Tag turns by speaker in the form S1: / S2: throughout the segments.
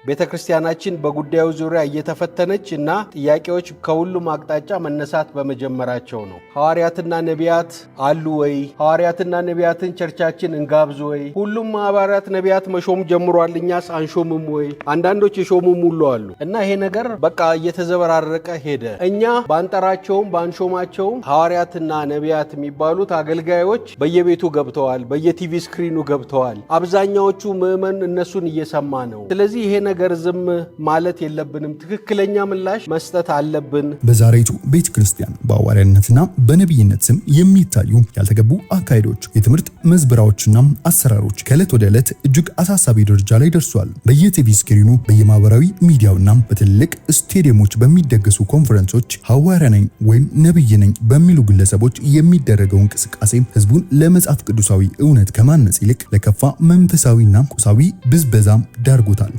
S1: ቤተክርስቲያናችን በጉዳዩ ዙሪያ እየተፈተነች እና ጥያቄዎች ከሁሉም አቅጣጫ መነሳት በመጀመራቸው ነው። ሐዋርያትና ነቢያት አሉ ወይ? ሐዋርያትና ነቢያትን ቸርቻችን እንጋብዝ ወይ? ሁሉም ሐዋርያት ነቢያት መሾም ጀምሯል፣ እኛስ አንሾምም ወይ? አንዳንዶች የሾሙም ሁሉ አሉ እና ይሄ ነገር በቃ እየተዘበራረቀ ሄደ። እኛ ባንጠራቸውም ባንሾማቸውም ሐዋርያትና ነቢያት የሚባሉት አገልጋዮች በየቤቱ ገብተዋል፣ በየቲቪ ስክሪኑ ገብተዋል። አብዛኛዎቹ ምዕመን እነሱን እየሰማ ነው። ስለዚህ ይሄ ነገር ዝም ማለት የለብንም፣ ትክክለኛ ምላሽ መስጠት አለብን።
S2: በዛሬቱ ቤተ ክርስቲያን በሐዋርያነትና በነቢይነት ስም የሚታዩ ያልተገቡ አካሄዶች፣ የትምህርት መዝበራዎችና አሰራሮች ከዕለት ወደ ዕለት እጅግ አሳሳቢ ደረጃ ላይ ደርሷል። በየቲቪ ስክሪኑ፣ በየማህበራዊ ሚዲያውና በትልልቅ ስቴዲየሞች በሚደገሱ ኮንፈረንሶች ሐዋርያ ነኝ ወይም ነቢይ ነኝ በሚሉ ግለሰቦች የሚደረገው እንቅስቃሴ ህዝቡን ለመጽሐፍ ቅዱሳዊ እውነት ከማነጽ ይልቅ ለከፋ መንፈሳዊና ቁሳዊ ብዝበዛ ዳርጎታል።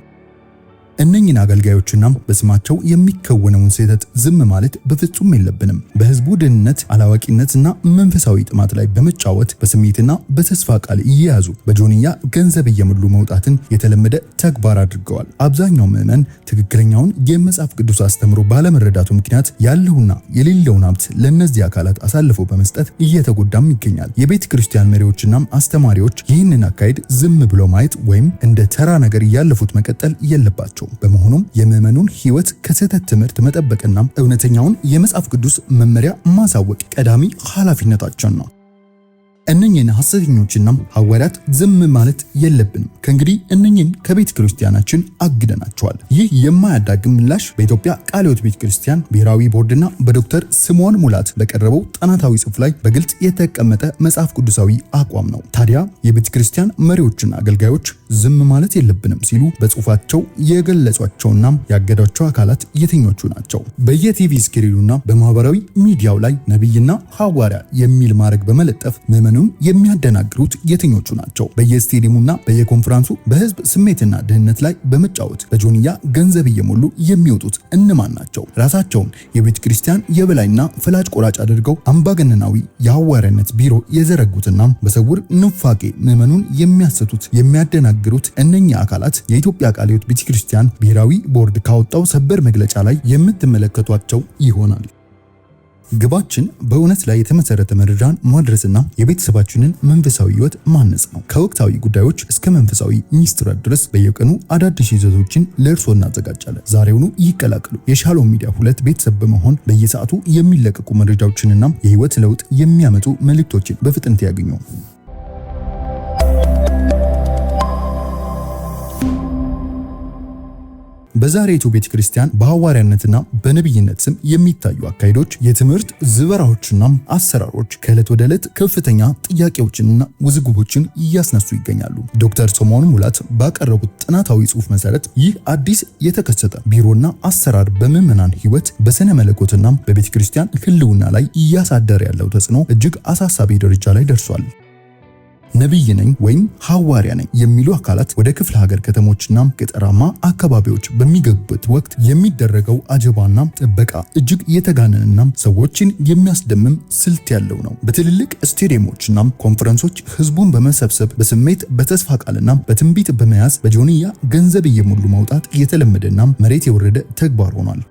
S2: እነኚህን አገልጋዮችና በስማቸው የሚከወነውን ስህተት ዝም ማለት በፍጹም የለብንም። በህዝቡ ደህንነት አላዋቂነትና መንፈሳዊ ጥማት ላይ በመጫወት በስሜትና በተስፋ ቃል እየያዙ በጆንያ ገንዘብ እየሞሉ መውጣትን የተለመደ ተግባር አድርገዋል። አብዛኛው ምዕመን ትክክለኛውን የመጽሐፍ ቅዱስ አስተምሮ ባለመረዳቱ ምክንያት ያለውና የሌለውን ሀብት ለእነዚህ አካላት አሳልፎ በመስጠት እየተጎዳም ይገኛል። የቤተ ክርስቲያን መሪዎችና አስተማሪዎች ይህንን አካሄድ ዝም ብሎ ማየት ወይም እንደ ተራ ነገር እያለፉት መቀጠል የለባቸው። በመሆኑም የምዕመኑን ህይወት ከስህተት ትምህርት መጠበቅና እውነተኛውን የመጽሐፍ ቅዱስ መመሪያ ማሳወቅ ቀዳሚ ኃላፊነታችን ነው። እነኚህን ሐሰተኞችና ሐዋርያት ዝም ማለት የለብንም። ከእንግዲህ እነኚህን ከቤተ ክርስቲያናችን አግደናቸዋል። ይህ የማያዳግም ምላሽ በኢትዮጵያ ቃለ ሕይወት ቤተ ክርስቲያን ብሔራዊ ቦርድና በዶክተር ስምዖን ሙላት በቀረበው ጥናታዊ ጽሑፍ ላይ በግልጽ የተቀመጠ መጽሐፍ ቅዱሳዊ አቋም ነው። ታዲያ የቤተ ክርስቲያን መሪዎችና አገልጋዮች ዝም ማለት የለብንም ሲሉ በጽሑፋቸው የገለጿቸውና ያገዷቸው አካላት የትኞቹ ናቸው? በየቲቪ ስክሪኑና በማህበራዊ ሚዲያው ላይ ነቢይና ሐዋርያ የሚል ማዕረግ በመለጠፍ ምዕመኑን የሚያደናግሩት የትኞቹ ናቸው? በየስቴዲየሙና በየኮንፈረንሱ በህዝብ ስሜትና ደህንነት ላይ በመጫወት በጆንያ ገንዘብ እየሞሉ የሚወጡት እነማን ናቸው? ራሳቸውን የቤተ ክርስቲያን የበላይና ፈላጭ ቆራጭ አድርገው አምባገነናዊ የሐዋርያነት ቢሮ የዘረጉትና በስውር ኑፋቄ ምዕመኑን የሚያሰቱት የሚያደናግሩት እነኛ አካላት የኢትዮጵያ ቃለ ሕይወት ቤተ ክርስቲያን ብሔራዊ ቦርድ ካወጣው ሰበር መግለጫ ላይ የምትመለከቷቸው ይሆናል። ግባችን በእውነት ላይ የተመሰረተ መረጃን ማድረስና የቤተሰባችንን መንፈሳዊ ሕይወት ማነጽ ነው። ከወቅታዊ ጉዳዮች እስከ መንፈሳዊ ሚስጥራት ድረስ በየቀኑ አዳዲስ ይዘቶችን ለእርሶ እናዘጋጃለን። ዛሬውኑ ይቀላቀሉ። የሻሎም ሚዲያ 2 ቤተሰብ በመሆን በየሰዓቱ የሚለቀቁ መረጃዎችንና የህይወት ለውጥ የሚያመጡ መልእክቶችን በፍጥነት ያገኙ። በዛሬቱ ቤተ ክርስቲያን በሐዋርያነትና በነቢይነት ስም የሚታዩ አካሄዶች፣ የትምህርት ዝበራዎችና አሰራሮች ከዕለት ወደ ዕለት ከፍተኛ ጥያቄዎችንና ውዝግቦችን እያስነሱ ይገኛሉ። ዶክተር ስምዖን ሙላት ባቀረቡት ጥናታዊ ጽሑፍ መሰረት ይህ አዲስ የተከሰተ ቢሮና አሰራር በምዕመናን ህይወት በስነ መለኮትና በቤተ ክርስቲያን ህልውና ላይ እያሳደረ ያለው ተጽዕኖ እጅግ አሳሳቢ ደረጃ ላይ ደርሷል። ነቢይ ነኝ ወይም ሐዋርያ ነኝ የሚሉ አካላት ወደ ክፍለ ሀገር ከተሞችና ገጠራማ አካባቢዎች በሚገቡበት ወቅት የሚደረገው አጀባና ጥበቃ እጅግ የተጋነነና ሰዎችን የሚያስደምም ስልት ያለው ነው። በትልልቅ ስቴዲየሞችና ኮንፈረንሶች ህዝቡን በመሰብሰብ በስሜት በተስፋ ቃልና በትንቢት በመያዝ በጆንያ ገንዘብ እየሞሉ ማውጣት የተለመደና መሬት የወረደ ተግባር ሆኗል።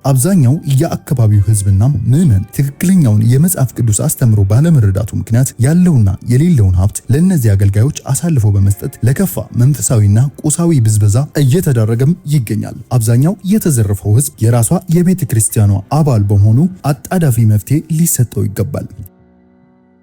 S2: አብዛኛው የአካባቢው ህዝብና ምዕመን ትክክለኛውን የመጽሐፍ ቅዱስ አስተምሮ ባለመረዳቱ ምክንያት ያለውና የሌለውን ሀብት ለእነዚህ አገልጋዮች አሳልፎ በመስጠት ለከፋ መንፈሳዊና ቁሳዊ ብዝበዛ እየተዳረገም ይገኛል። አብዛኛው የተዘረፈው ህዝብ የራሷ የቤተ ክርስቲያኗ አባል በመሆኑ አጣዳፊ መፍትሄ ሊሰጠው ይገባል።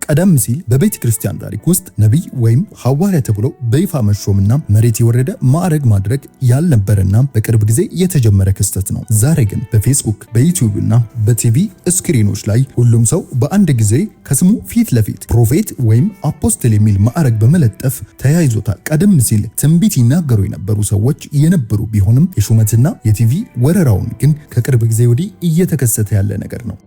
S2: ቀደም ሲል በቤተ ክርስቲያን ታሪክ ውስጥ ነቢይ ወይም ሐዋርያ ተብሎ በይፋ መሾምና መሬት የወረደ ማዕረግ ማድረግ ያልነበረና በቅርብ ጊዜ የተጀመረ ክስተት ነው። ዛሬ ግን በፌስቡክ በዩቲዩብ እና በቲቪ ስክሪኖች ላይ ሁሉም ሰው በአንድ ጊዜ ከስሙ ፊት ለፊት ፕሮፌት ወይም አፖስትል የሚል ማዕረግ በመለጠፍ ተያይዞታል። ቀደም ሲል ትንቢት ይናገሩ የነበሩ ሰዎች የነበሩ ቢሆንም የሹመትና የቲቪ ወረራውን ግን ከቅርብ ጊዜ ወዲህ እየተከሰተ ያለ ነገር ነው።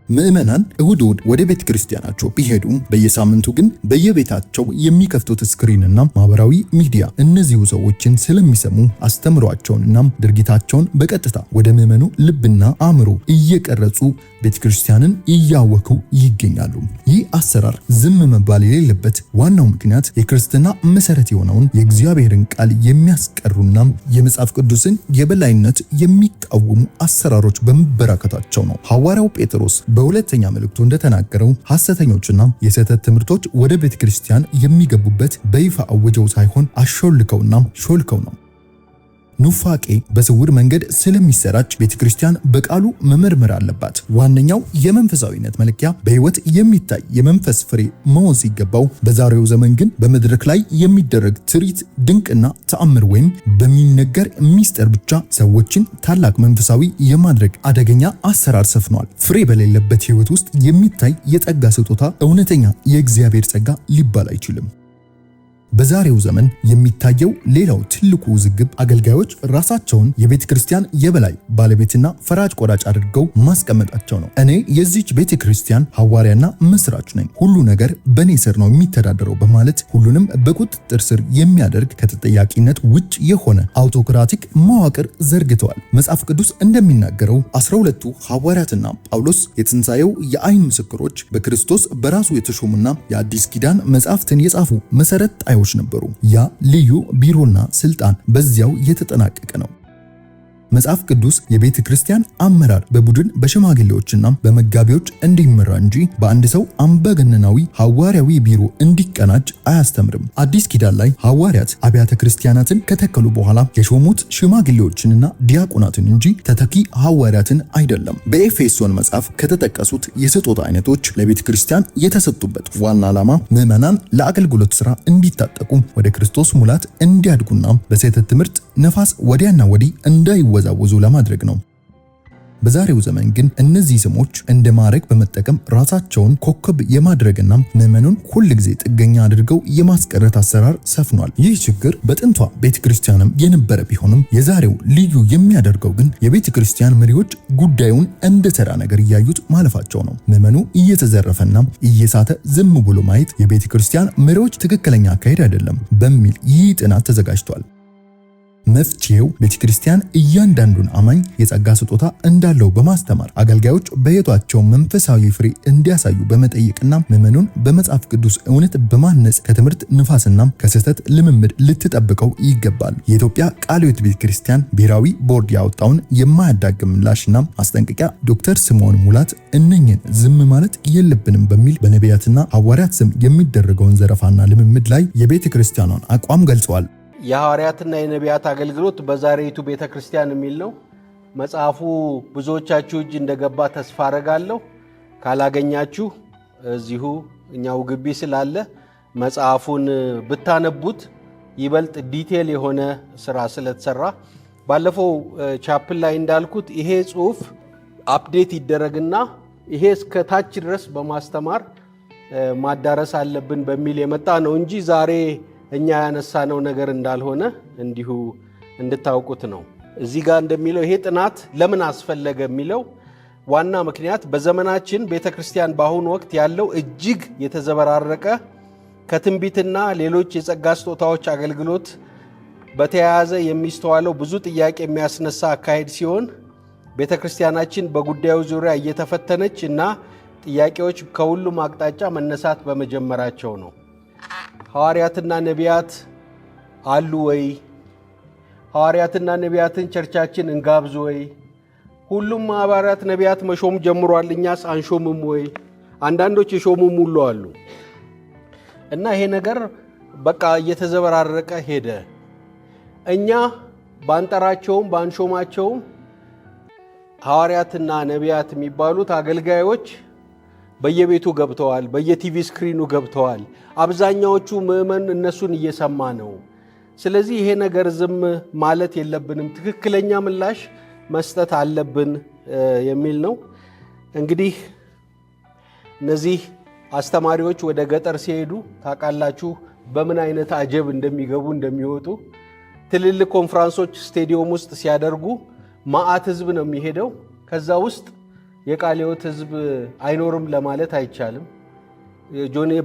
S2: ምዕመናን እሁድ ወደ ቤተ ክርስቲያናቸው ቢሄዱም በየሳምንቱ ግን በየቤታቸው የሚከፍቱት ስክሪንና ማህበራዊ ሚዲያ እነዚሁ ሰዎችን ስለሚሰሙ አስተምሯቸውንና ድርጊታቸውን በቀጥታ ወደ ምዕመኑ ልብና አእምሮ እየቀረጹ ቤተ ክርስቲያንን እያወኩ ይገኛሉ። ይህ አሰራር ዝም መባል የሌለበት ዋናው ምክንያት የክርስትና መሰረት የሆነውን የእግዚአብሔርን ቃል የሚያስቀሩና የመጽሐፍ ቅዱስን የበላይነት የሚቃወሙ አሰራሮች በመበራከታቸው ነው። ሐዋርያው ጴጥሮስ በሁለተኛ መልእክቱ እንደተናገረው ሐሰተኞችና የስህተት ትምህርቶች ወደ ቤተ ክርስቲያን የሚገቡበት በይፋ አወጀው ሳይሆን አሾልከውና ሾልከው ነው። ኑፋቄ በስውር መንገድ ስለሚሰራጭ ቤተ ክርስቲያን በቃሉ መመርመር አለባት። ዋነኛው የመንፈሳዊነት መለኪያ በሕይወት የሚታይ የመንፈስ ፍሬ መሆን ሲገባው፣ በዛሬው ዘመን ግን በመድረክ ላይ የሚደረግ ትርኢት፣ ድንቅና ተአምር ወይም በሚነገር ሚስጥር ብቻ ሰዎችን ታላቅ መንፈሳዊ የማድረግ አደገኛ አሰራር ሰፍኗል። ፍሬ በሌለበት ሕይወት ውስጥ የሚታይ የጸጋ ስጦታ እውነተኛ የእግዚአብሔር ጸጋ ሊባል አይችልም። በዛሬው ዘመን የሚታየው ሌላው ትልቁ ውዝግብ አገልጋዮች ራሳቸውን የቤተ ክርስቲያን የበላይ ባለቤትና ፈራጅ ቆራጭ አድርገው ማስቀመጣቸው ነው። እኔ የዚህች ቤተ ክርስቲያን ሐዋርያና መስራች ነኝ፣ ሁሉ ነገር በእኔ ስር ነው የሚተዳደረው በማለት ሁሉንም በቁጥጥር ስር የሚያደርግ ከተጠያቂነት ውጭ የሆነ አውቶክራቲክ መዋቅር ዘርግተዋል። መጽሐፍ ቅዱስ እንደሚናገረው 12ቱ ሐዋርያትና ጳውሎስ የትንሣኤው የዓይን ምስክሮች በክርስቶስ በራሱ የተሾሙና የአዲስ ኪዳን መጽሐፍትን የጻፉ መሰረት ጣዮች ነበሩ። ያ ልዩ ቢሮና ስልጣን በዚያው የተጠናቀቀ ነው። መጽሐፍ ቅዱስ የቤተ ክርስቲያን አመራር በቡድን በሽማግሌዎችና በመጋቢዎች እንዲመራ እንጂ በአንድ ሰው አምባገነናዊ ሐዋርያዊ ቢሮ እንዲቀናጅ አያስተምርም። አዲስ ኪዳን ላይ ሐዋርያት አብያተ ክርስቲያናትን ከተከሉ በኋላ የሾሙት ሽማግሌዎችንና ዲያቆናትን እንጂ ተተኪ ሐዋርያትን አይደለም። በኤፌሶን መጽሐፍ ከተጠቀሱት የስጦታ አይነቶች ለቤተ ክርስቲያን የተሰጡበት ዋና ዓላማ ምዕመናን ለአገልግሎት ሥራ እንዲታጠቁ፣ ወደ ክርስቶስ ሙላት እንዲያድጉና በስህተት ትምህርት ነፋስ ወዲያና ወዲህ እንዳይወዛወዙ ለማድረግ ነው። በዛሬው ዘመን ግን እነዚህ ስሞች እንደ ማዕረግ በመጠቀም ራሳቸውን ኮከብ የማድረግና ምዕመኑን ሁል ጊዜ ጥገኛ አድርገው የማስቀረት አሰራር ሰፍኗል። ይህ ችግር በጥንቷ ቤተክርስቲያንም የነበረ ቢሆንም የዛሬው ልዩ የሚያደርገው ግን የቤተክርስቲያን መሪዎች ጉዳዩን እንደ ተራ ነገር እያዩት ማለፋቸው ነው። ምዕመኑ እየተዘረፈና እየሳተ ዝም ብሎ ማየት የቤተክርስቲያን መሪዎች ትክክለኛ አካሄድ አይደለም በሚል ይህ ጥናት ተዘጋጅቷል። መፍትሄው ቤተክርስቲያን እያንዳንዱን አማኝ የጸጋ ስጦታ እንዳለው በማስተማር አገልጋዮች በሕይወታቸው መንፈሳዊ ፍሬ እንዲያሳዩ በመጠየቅና ምዕመኑን በመጽሐፍ ቅዱስ እውነት በማነጽ ከትምህርት ንፋስና ከስህተት ልምምድ ልትጠብቀው ይገባል። የኢትዮጵያ ቃለ ሕይወት ቤተክርስቲያን ብሔራዊ ቦርድ ያወጣውን የማያዳግም ምላሽና ማስጠንቀቂያ ዶክተር ስምዖን ሙላት እነኝን ዝም ማለት የለብንም በሚል በነቢያትና ሐዋርያት ስም የሚደረገውን ዘረፋና ልምምድ ላይ የቤተክርስቲያኗን አቋም ገልጸዋል።
S1: የሐዋርያትና የነቢያት አገልግሎት በዛሬይቱ ቤተ ክርስቲያን የሚል ነው። መጽሐፉ ብዙዎቻችሁ እጅ እንደገባ ተስፋ አረጋለሁ። ካላገኛችሁ እዚሁ እኛው ግቢ ስላለ መጽሐፉን ብታነቡት ይበልጥ ዲቴል የሆነ ስራ ስለተሰራ፣ ባለፈው ቻፕል ላይ እንዳልኩት ይሄ ጽሑፍ አፕዴት ይደረግና ይሄ እስከ ታች ድረስ በማስተማር ማዳረስ አለብን በሚል የመጣ ነው እንጂ ዛሬ እኛ ያነሳነው ነገር እንዳልሆነ እንዲሁ እንድታውቁት ነው። እዚህ ጋር እንደሚለው ይሄ ጥናት ለምን አስፈለገ የሚለው ዋና ምክንያት በዘመናችን ቤተክርስቲያን በአሁኑ ወቅት ያለው እጅግ የተዘበራረቀ ከትንቢትና ሌሎች የጸጋ ስጦታዎች አገልግሎት በተያያዘ የሚስተዋለው ብዙ ጥያቄ የሚያስነሳ አካሄድ ሲሆን ቤተክርስቲያናችን በጉዳዩ ዙሪያ እየተፈተነች እና ጥያቄዎች ከሁሉም አቅጣጫ መነሳት በመጀመራቸው ነው። ሐዋርያትና ነቢያት አሉ ወይ? ሐዋርያትና ነቢያትን ቸርቻችን እንጋብዝ ወይ? ሁሉም ሐዋርያት ነቢያት መሾም ጀምሯል፣ እኛስ አንሾምም ወይ? አንዳንዶች የሾሙም ሁሉ አሉ እና ይሄ ነገር በቃ እየተዘበራረቀ ሄደ። እኛ ባንጠራቸውም ባንሾማቸውም ሐዋርያትና ነቢያት የሚባሉት አገልጋዮች በየቤቱ ገብተዋል፣ በየቲቪ ስክሪኑ ገብተዋል። አብዛኛዎቹ ምዕመን እነሱን እየሰማ ነው። ስለዚህ ይሄ ነገር ዝም ማለት የለብንም፣ ትክክለኛ ምላሽ መስጠት አለብን የሚል ነው። እንግዲህ እነዚህ አስተማሪዎች ወደ ገጠር ሲሄዱ ታውቃላችሁ በምን አይነት አጀብ እንደሚገቡ እንደሚወጡ። ትልልቅ ኮንፈረንሶች ስቴዲየም ውስጥ ሲያደርጉ መዓት ህዝብ ነው የሚሄደው። ከዛ ውስጥ የቃለ ሕይወት ሕዝብ አይኖርም ለማለት አይቻልም።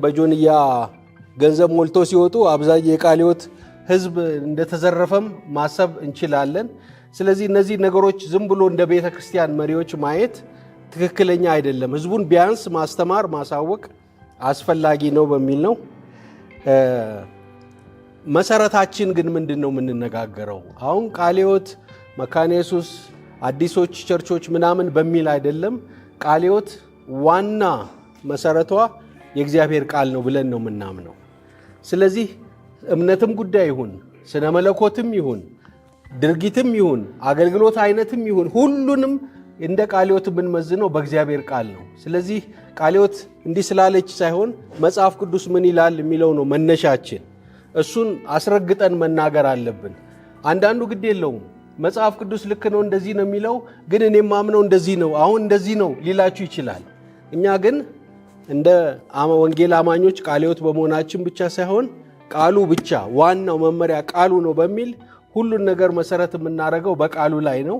S1: በጆንያ ገንዘብ ሞልቶ ሲወጡ አብዛኛው የቃለ ሕይወት ሕዝብ እንደተዘረፈም ማሰብ እንችላለን። ስለዚህ እነዚህ ነገሮች ዝም ብሎ እንደ ቤተ ክርስቲያን መሪዎች ማየት ትክክለኛ አይደለም። ሕዝቡን ቢያንስ ማስተማር ማሳወቅ አስፈላጊ ነው በሚል ነው። መሰረታችን ግን ምንድን ነው የምንነጋገረው? አሁን ቃለ ሕይወት፣ መካነ ኢየሱስ፣ አዲሶች ቸርቾች ምናምን በሚል አይደለም። ቃለ ሕይወት ዋና መሰረቷ የእግዚአብሔር ቃል ነው ብለን ነው የምናምነው። ስለዚህ እምነትም ጉዳይ ይሁን፣ ስነ መለኮትም ይሁን፣ ድርጊትም ይሁን፣ አገልግሎት አይነትም ይሁን ሁሉንም እንደ ቃለ ሕይወት የምንመዝነው በእግዚአብሔር ቃል ነው። ስለዚህ ቃለ ሕይወት እንዲህ ስላለች ሳይሆን መጽሐፍ ቅዱስ ምን ይላል የሚለው ነው መነሻችን። እሱን አስረግጠን መናገር አለብን። አንዳንዱ ግድ የለውም መጽሐፍ ቅዱስ ልክ ነው እንደዚህ ነው የሚለው፣ ግን እኔ ማምነው እንደዚህ ነው፣ አሁን እንደዚህ ነው ሊላችሁ ይችላል። እኛ ግን እንደ ወንጌል አማኞች ቃለ ሕይወት በመሆናችን ብቻ ሳይሆን ቃሉ ብቻ ዋናው መመሪያ ቃሉ ነው በሚል ሁሉን ነገር መሰረት የምናደርገው በቃሉ ላይ ነው፣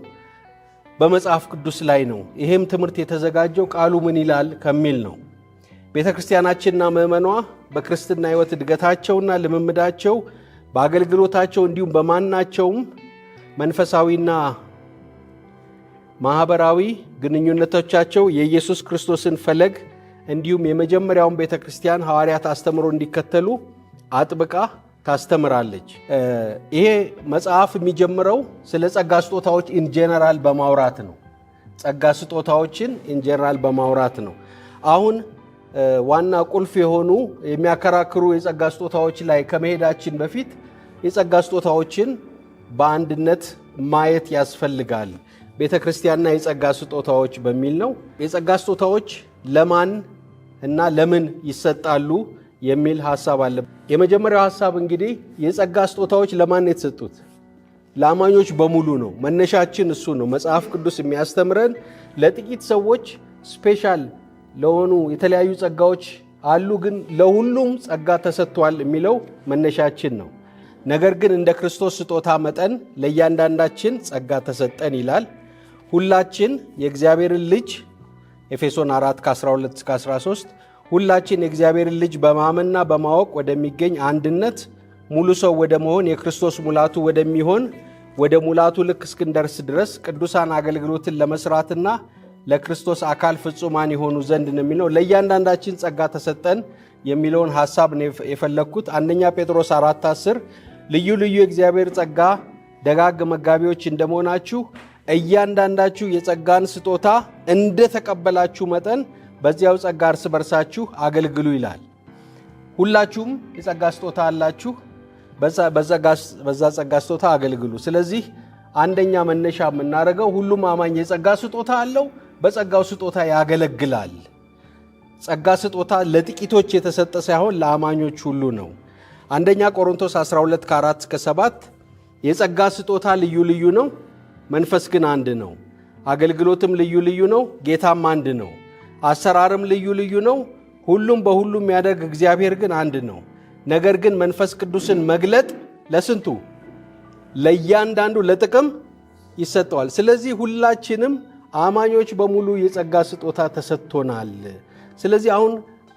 S1: በመጽሐፍ ቅዱስ ላይ ነው። ይሄም ትምህርት የተዘጋጀው ቃሉ ምን ይላል ከሚል ነው። ቤተ ክርስቲያናችንና ምዕመኗ በክርስትና ሕይወት እድገታቸውና ልምምዳቸው በአገልግሎታቸው እንዲሁም በማናቸውም መንፈሳዊና ማህበራዊ ግንኙነቶቻቸው የኢየሱስ ክርስቶስን ፈለግ እንዲሁም የመጀመሪያውን ቤተ ክርስቲያን ሐዋርያት አስተምሮ እንዲከተሉ አጥብቃ ታስተምራለች። ይሄ መጽሐፍ የሚጀምረው ስለ ጸጋ ስጦታዎች ኢንጀነራል በማውራት ነው። ጸጋ ስጦታዎችን ኢንጀነራል በማውራት ነው። አሁን ዋና ቁልፍ የሆኑ የሚያከራክሩ የጸጋ ስጦታዎች ላይ ከመሄዳችን በፊት የጸጋ ስጦታዎችን በአንድነት ማየት ያስፈልጋል። ቤተ ክርስቲያንና የጸጋ ስጦታዎች በሚል ነው። የጸጋ ስጦታዎች ለማን እና ለምን ይሰጣሉ የሚል ሐሳብ አለ። የመጀመሪያው ሐሳብ እንግዲህ የጸጋ ስጦታዎች ለማን የተሰጡት? ለአማኞች በሙሉ ነው። መነሻችን እሱ ነው። መጽሐፍ ቅዱስ የሚያስተምረን ለጥቂት ሰዎች ስፔሻል ለሆኑ የተለያዩ ጸጋዎች አሉ፣ ግን ለሁሉም ጸጋ ተሰጥቷል የሚለው መነሻችን ነው። ነገር ግን እንደ ክርስቶስ ስጦታ መጠን ለእያንዳንዳችን ጸጋ ተሰጠን ይላል። ሁላችን የእግዚአብሔርን ልጅ ኤፌሶን 4:12-13 ሁላችን የእግዚአብሔርን ልጅ በማመንና በማወቅ ወደሚገኝ አንድነት ሙሉ ሰው ወደ መሆን የክርስቶስ ሙላቱ ወደሚሆን ወደ ሙላቱ ልክ እስክንደርስ ድረስ ቅዱሳን አገልግሎትን ለመስራትና ለክርስቶስ አካል ፍጹማን የሆኑ ዘንድ ነው የሚለው። ለእያንዳንዳችን ጸጋ ተሰጠን የሚለውን ሐሳብ ነው የፈለግኩት። አንደኛ ጴጥሮስ 4:10 ልዩ ልዩ የእግዚአብሔር ጸጋ ደጋግ መጋቢዎች እንደመሆናችሁ እያንዳንዳችሁ የጸጋን ስጦታ እንደተቀበላችሁ መጠን በዚያው ጸጋ እርስ በርሳችሁ አገልግሉ ይላል። ሁላችሁም የጸጋ ስጦታ አላችሁ፣ በዛ ጸጋ ስጦታ አገልግሉ። ስለዚህ አንደኛ መነሻ የምናደርገው ሁሉም አማኝ የጸጋ ስጦታ አለው፣ በጸጋው ስጦታ ያገለግላል። ጸጋ ስጦታ ለጥቂቶች የተሰጠ ሳይሆን ለአማኞች ሁሉ ነው። አንደኛ ቆሮንቶስ 12:4-7 የጸጋ ስጦታ ልዩ ልዩ ነው፣ መንፈስ ግን አንድ ነው። አገልግሎትም ልዩ ልዩ ነው፣ ጌታም አንድ ነው። አሰራርም ልዩ ልዩ ነው፣ ሁሉም በሁሉም የሚያደርግ እግዚአብሔር ግን አንድ ነው። ነገር ግን መንፈስ ቅዱስን መግለጥ ለስንቱ? ለእያንዳንዱ ለጥቅም ይሰጠዋል። ስለዚህ ሁላችንም አማኞች በሙሉ የጸጋ ስጦታ ተሰጥቶናል። ስለዚህ አሁን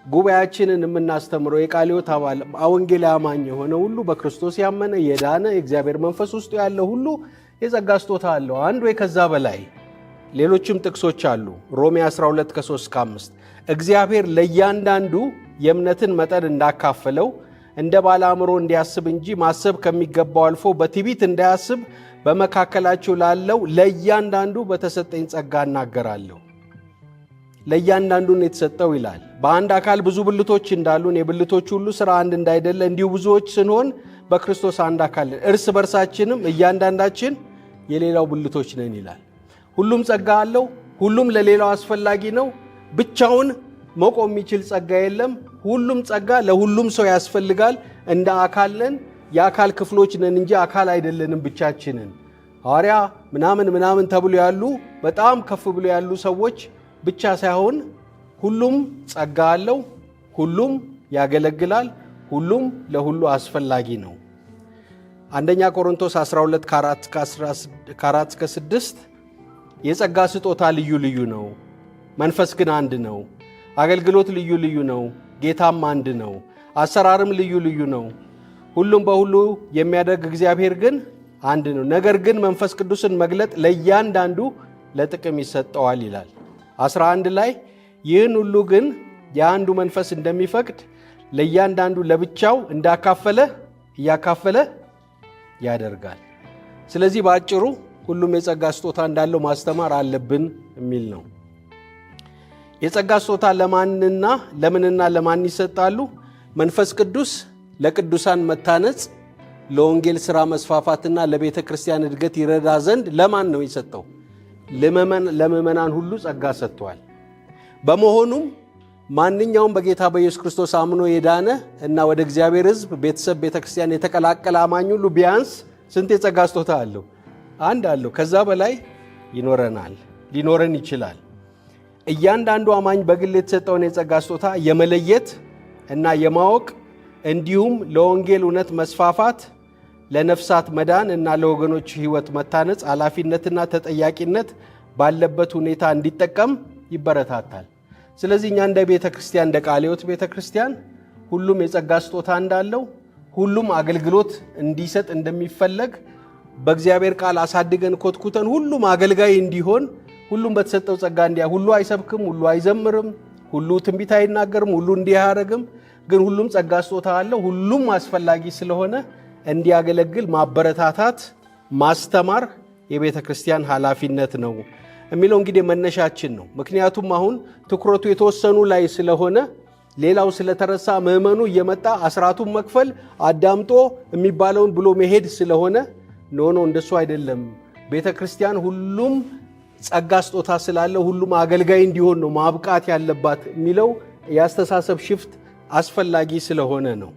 S1: ጉባኤያችንን የምናስተምረው የቃለ ሕይወት አባል ወንጌል አማኝ የሆነ ሁሉ በክርስቶስ ያመነ የዳነ የእግዚአብሔር መንፈስ ውስጡ ያለ ሁሉ የጸጋ ስጦታ አለው፣ አንድ ወይ ከዛ በላይ። ሌሎችም ጥቅሶች አሉ። ሮሜ 12:3-5 እግዚአብሔር ለእያንዳንዱ የእምነትን መጠን እንዳካፈለው እንደ ባለ አእምሮ እንዲያስብ እንጂ ማሰብ ከሚገባው አልፎ በትዕቢት እንዳያስብ በመካከላቸው ላለው ለእያንዳንዱ በተሰጠኝ ጸጋ እናገራለሁ። ለእያንዳንዱን የተሰጠው ይላል። በአንድ አካል ብዙ ብልቶች እንዳሉን የብልቶች ሁሉ ሥራ አንድ እንዳይደለ እንዲሁ ብዙዎች ስንሆን በክርስቶስ አንድ አካል እርስ በርሳችንም እያንዳንዳችን የሌላው ብልቶች ነን ይላል። ሁሉም ጸጋ አለው። ሁሉም ለሌላው አስፈላጊ ነው። ብቻውን መቆም የሚችል ጸጋ የለም። ሁሉም ጸጋ ለሁሉም ሰው ያስፈልጋል። እንደ አካል ነን፣ የአካል ክፍሎች ነን እንጂ አካል አይደለንም ብቻችንን። ሐዋርያ ምናምን ተብሎ ያሉ በጣም ከፍ ብሎ ያሉ ሰዎች ብቻ ሳይሆን ሁሉም ጸጋ አለው፣ ሁሉም ያገለግላል፣ ሁሉም ለሁሉ አስፈላጊ ነው። አንደኛ ቆሮንቶስ 12:4-6 የጸጋ ስጦታ ልዩ ልዩ ነው፣ መንፈስ ግን አንድ ነው። አገልግሎት ልዩ ልዩ ነው፣ ጌታም አንድ ነው። አሰራርም ልዩ ልዩ ነው። ሁሉም በሁሉ የሚያደርግ እግዚአብሔር ግን አንድ ነው። ነገር ግን መንፈስ ቅዱስን መግለጥ ለእያንዳንዱ ለጥቅም ይሰጠዋል ይላል 11 ላይ። ይህን ሁሉ ግን የአንዱ መንፈስ እንደሚፈቅድ ለእያንዳንዱ ለብቻው እያካፈለ ያደርጋል። ስለዚህ በአጭሩ ሁሉም የጸጋ ስጦታ እንዳለው ማስተማር አለብን የሚል ነው። የጸጋ ስጦታ ለምንና ለማን ይሰጣሉ? መንፈስ ቅዱስ ለቅዱሳን መታነጽ፣ ለወንጌል ሥራ መስፋፋትና ለቤተ ክርስቲያን እድገት ይረዳ ዘንድ ለማን ነው የሰጠው? ለምእመናን ሁሉ ጸጋ ሰጥቷል። በመሆኑም ማንኛውም በጌታ በኢየሱስ ክርስቶስ አምኖ የዳነ እና ወደ እግዚአብሔር ሕዝብ ቤተሰብ ቤተ ክርስቲያን የተቀላቀለ አማኝ ሁሉ ቢያንስ ስንት የጸጋ ስጦታ አለው? አንድ አለው። ከዛ በላይ ሊኖረን ይችላል። እያንዳንዱ አማኝ በግል የተሰጠውን የጸጋ ስጦታ የመለየት እና የማወቅ እንዲሁም ለወንጌል እውነት መስፋፋት፣ ለነፍሳት መዳን እና ለወገኖች ሕይወት መታነጽ ኃላፊነትና ተጠያቂነት ባለበት ሁኔታ እንዲጠቀም ይበረታታል። ስለዚህ እኛ እንደ ቤተ ክርስቲያን እንደ ቃለ ሕይወት ቤተ ክርስቲያን ሁሉም የጸጋ ስጦታ እንዳለው፣ ሁሉም አገልግሎት እንዲሰጥ እንደሚፈለግ በእግዚአብሔር ቃል አሳድገን ኮትኩተን ሁሉም አገልጋይ እንዲሆን፣ ሁሉም በተሰጠው ጸጋ ሁሉ አይሰብክም፣ ሁሉ አይዘምርም፣ ሁሉ ትንቢት አይናገርም፣ ሁሉ እንዲህ አያደርግም። ግን ሁሉም ጸጋ ስጦታ አለው። ሁሉም አስፈላጊ ስለሆነ እንዲያገለግል ማበረታታት፣ ማስተማር የቤተ ክርስቲያን ኃላፊነት ነው የሚለው እንግዲህ መነሻችን ነው። ምክንያቱም አሁን ትኩረቱ የተወሰኑ ላይ ስለሆነ ሌላው ስለተረሳ ምዕመኑ እየመጣ አስራቱን መክፈል አዳምጦ የሚባለውን ብሎ መሄድ ስለሆነ እንደሱ አይደለም። ቤተ ክርስቲያን ሁሉም ጸጋ ስጦታ ስላለው ሁሉም አገልጋይ እንዲሆን ነው ማብቃት ያለባት የሚለው የአስተሳሰብ ሽፍት አስፈላጊ ስለሆነ ነው።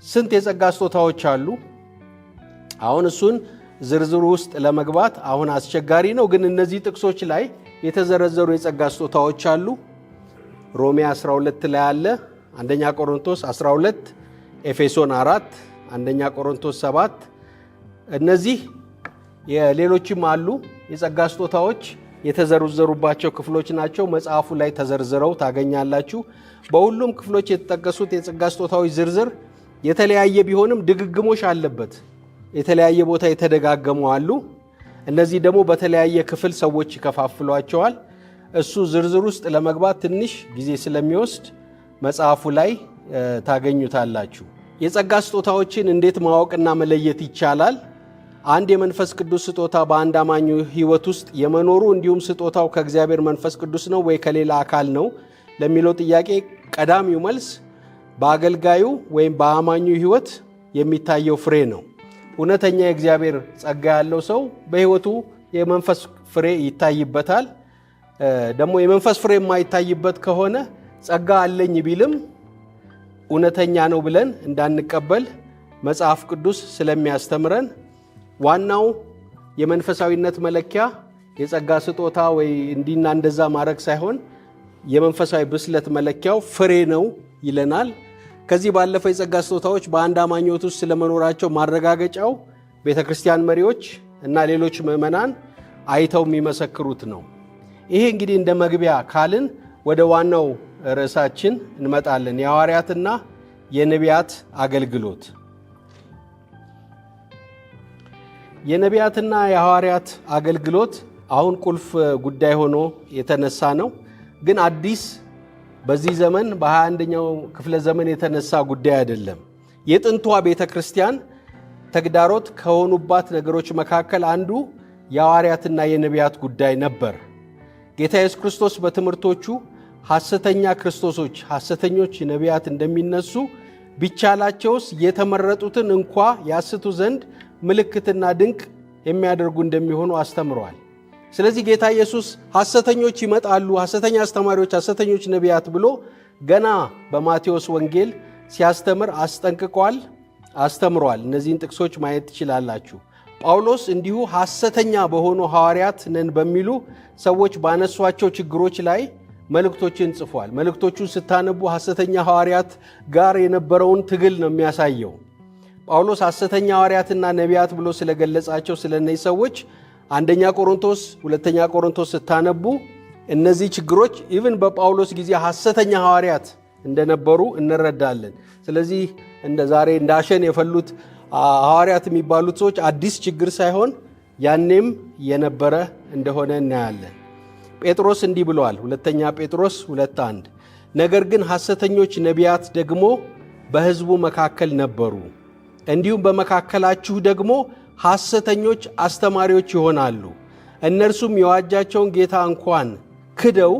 S1: ስንት የጸጋ ስጦታዎች አሉ? አሁን እሱን ዝርዝሩ ውስጥ ለመግባት አሁን አስቸጋሪ ነው። ግን እነዚህ ጥቅሶች ላይ የተዘረዘሩ የጸጋ ስጦታዎች አሉ። ሮሜ 12 ላይ አለ፣ አንደኛ ቆሮንቶስ 12፣ ኤፌሶን 4፣ አንደኛ ቆሮንቶስ 7። እነዚህ የሌሎችም አሉ የጸጋ ስጦታዎች የተዘረዘሩባቸው ክፍሎች ናቸው። መጽሐፉ ላይ ተዘርዝረው ታገኛላችሁ። በሁሉም ክፍሎች የተጠቀሱት የጸጋ ስጦታዎች ዝርዝር የተለያየ ቢሆንም ድግግሞሽ አለበት። የተለያየ ቦታ የተደጋገሙ አሉ። እነዚህ ደግሞ በተለያየ ክፍል ሰዎች ይከፋፍሏቸዋል። እሱ ዝርዝር ውስጥ ለመግባት ትንሽ ጊዜ ስለሚወስድ መጽሐፉ ላይ ታገኙታላችሁ። የጸጋ ስጦታዎችን እንዴት ማወቅና መለየት ይቻላል? አንድ የመንፈስ ቅዱስ ስጦታ በአንድ አማኙ ሕይወት ውስጥ የመኖሩ እንዲሁም ስጦታው ከእግዚአብሔር መንፈስ ቅዱስ ነው ወይ ከሌላ አካል ነው ለሚለው ጥያቄ ቀዳሚው መልስ በአገልጋዩ ወይም በአማኙ ሕይወት የሚታየው ፍሬ ነው። እውነተኛ የእግዚአብሔር ጸጋ ያለው ሰው በሕይወቱ የመንፈስ ፍሬ ይታይበታል። ደግሞ የመንፈስ ፍሬ የማይታይበት ከሆነ ጸጋ አለኝ ቢልም እውነተኛ ነው ብለን እንዳንቀበል መጽሐፍ ቅዱስ ስለሚያስተምረን ዋናው የመንፈሳዊነት መለኪያ የጸጋ ስጦታ ወይ እንዲና እንደዛ ማድረግ ሳይሆን የመንፈሳዊ ብስለት መለኪያው ፍሬ ነው ይለናል። ከዚህ ባለፈው የጸጋ ስጦታዎች በአንድ አማኝ ሕይወት ውስጥ ስለመኖራቸው ማረጋገጫው ቤተ ክርስቲያን መሪዎች እና ሌሎች ምዕመናን አይተው የሚመሰክሩት ነው። ይሄ እንግዲህ እንደ መግቢያ ካልን ወደ ዋናው ርዕሳችን እንመጣለን። የሐዋርያትና የነቢያት አገልግሎት። የነቢያትና የሐዋርያት አገልግሎት አሁን ቁልፍ ጉዳይ ሆኖ የተነሳ ነው። ግን አዲስ በዚህ ዘመን በ21ኛው ክፍለ ዘመን የተነሳ ጉዳይ አይደለም። የጥንቷ ቤተ ክርስቲያን ተግዳሮት ከሆኑባት ነገሮች መካከል አንዱ የሐዋርያትና የነቢያት ጉዳይ ነበር። ጌታ ኢየሱስ ክርስቶስ በትምህርቶቹ ሐሰተኛ ክርስቶሶች፣ ሐሰተኞች ነቢያት እንደሚነሱ ቢቻላቸውስ የተመረጡትን እንኳ ያስቱ ዘንድ ምልክትና ድንቅ የሚያደርጉ እንደሚሆኑ አስተምረዋል። ስለዚህ ጌታ ኢየሱስ ሐሰተኞች ይመጣሉ፣ ሐሰተኛ አስተማሪዎች፣ ሐሰተኞች ነቢያት ብሎ ገና በማቴዎስ ወንጌል ሲያስተምር አስጠንቅቋል፣ አስተምሯል። እነዚህን ጥቅሶች ማየት ትችላላችሁ። ጳውሎስ እንዲሁ ሐሰተኛ በሆኑ ሐዋርያት ነን በሚሉ ሰዎች ባነሷቸው ችግሮች ላይ መልእክቶችን ጽፏል። መልእክቶቹን ስታነቡ ሐሰተኛ ሐዋርያት ጋር የነበረውን ትግል ነው የሚያሳየው። ጳውሎስ ሐሰተኛ ሐዋርያትና ነቢያት ብሎ ስለገለጻቸው ስለነዚህ ሰዎች አንደኛ ቆሮንቶስ፣ ሁለተኛ ቆሮንቶስ ስታነቡ እነዚህ ችግሮች ኢቭን በጳውሎስ ጊዜ ሐሰተኛ ሐዋርያት እንደነበሩ እንረዳለን። ስለዚህ እንደ ዛሬ እንዳሸን የፈሉት ሐዋርያት የሚባሉት ሰዎች አዲስ ችግር ሳይሆን ያኔም የነበረ እንደሆነ እናያለን። ጴጥሮስ እንዲህ ብለዋል፣ ሁለተኛ ጴጥሮስ 2:1 ነገር ግን ሐሰተኞች ነቢያት ደግሞ በሕዝቡ መካከል ነበሩ፣ እንዲሁም በመካከላችሁ ደግሞ ሐሰተኞች አስተማሪዎች ይሆናሉ። እነርሱም የዋጃቸውን ጌታ እንኳን ክደው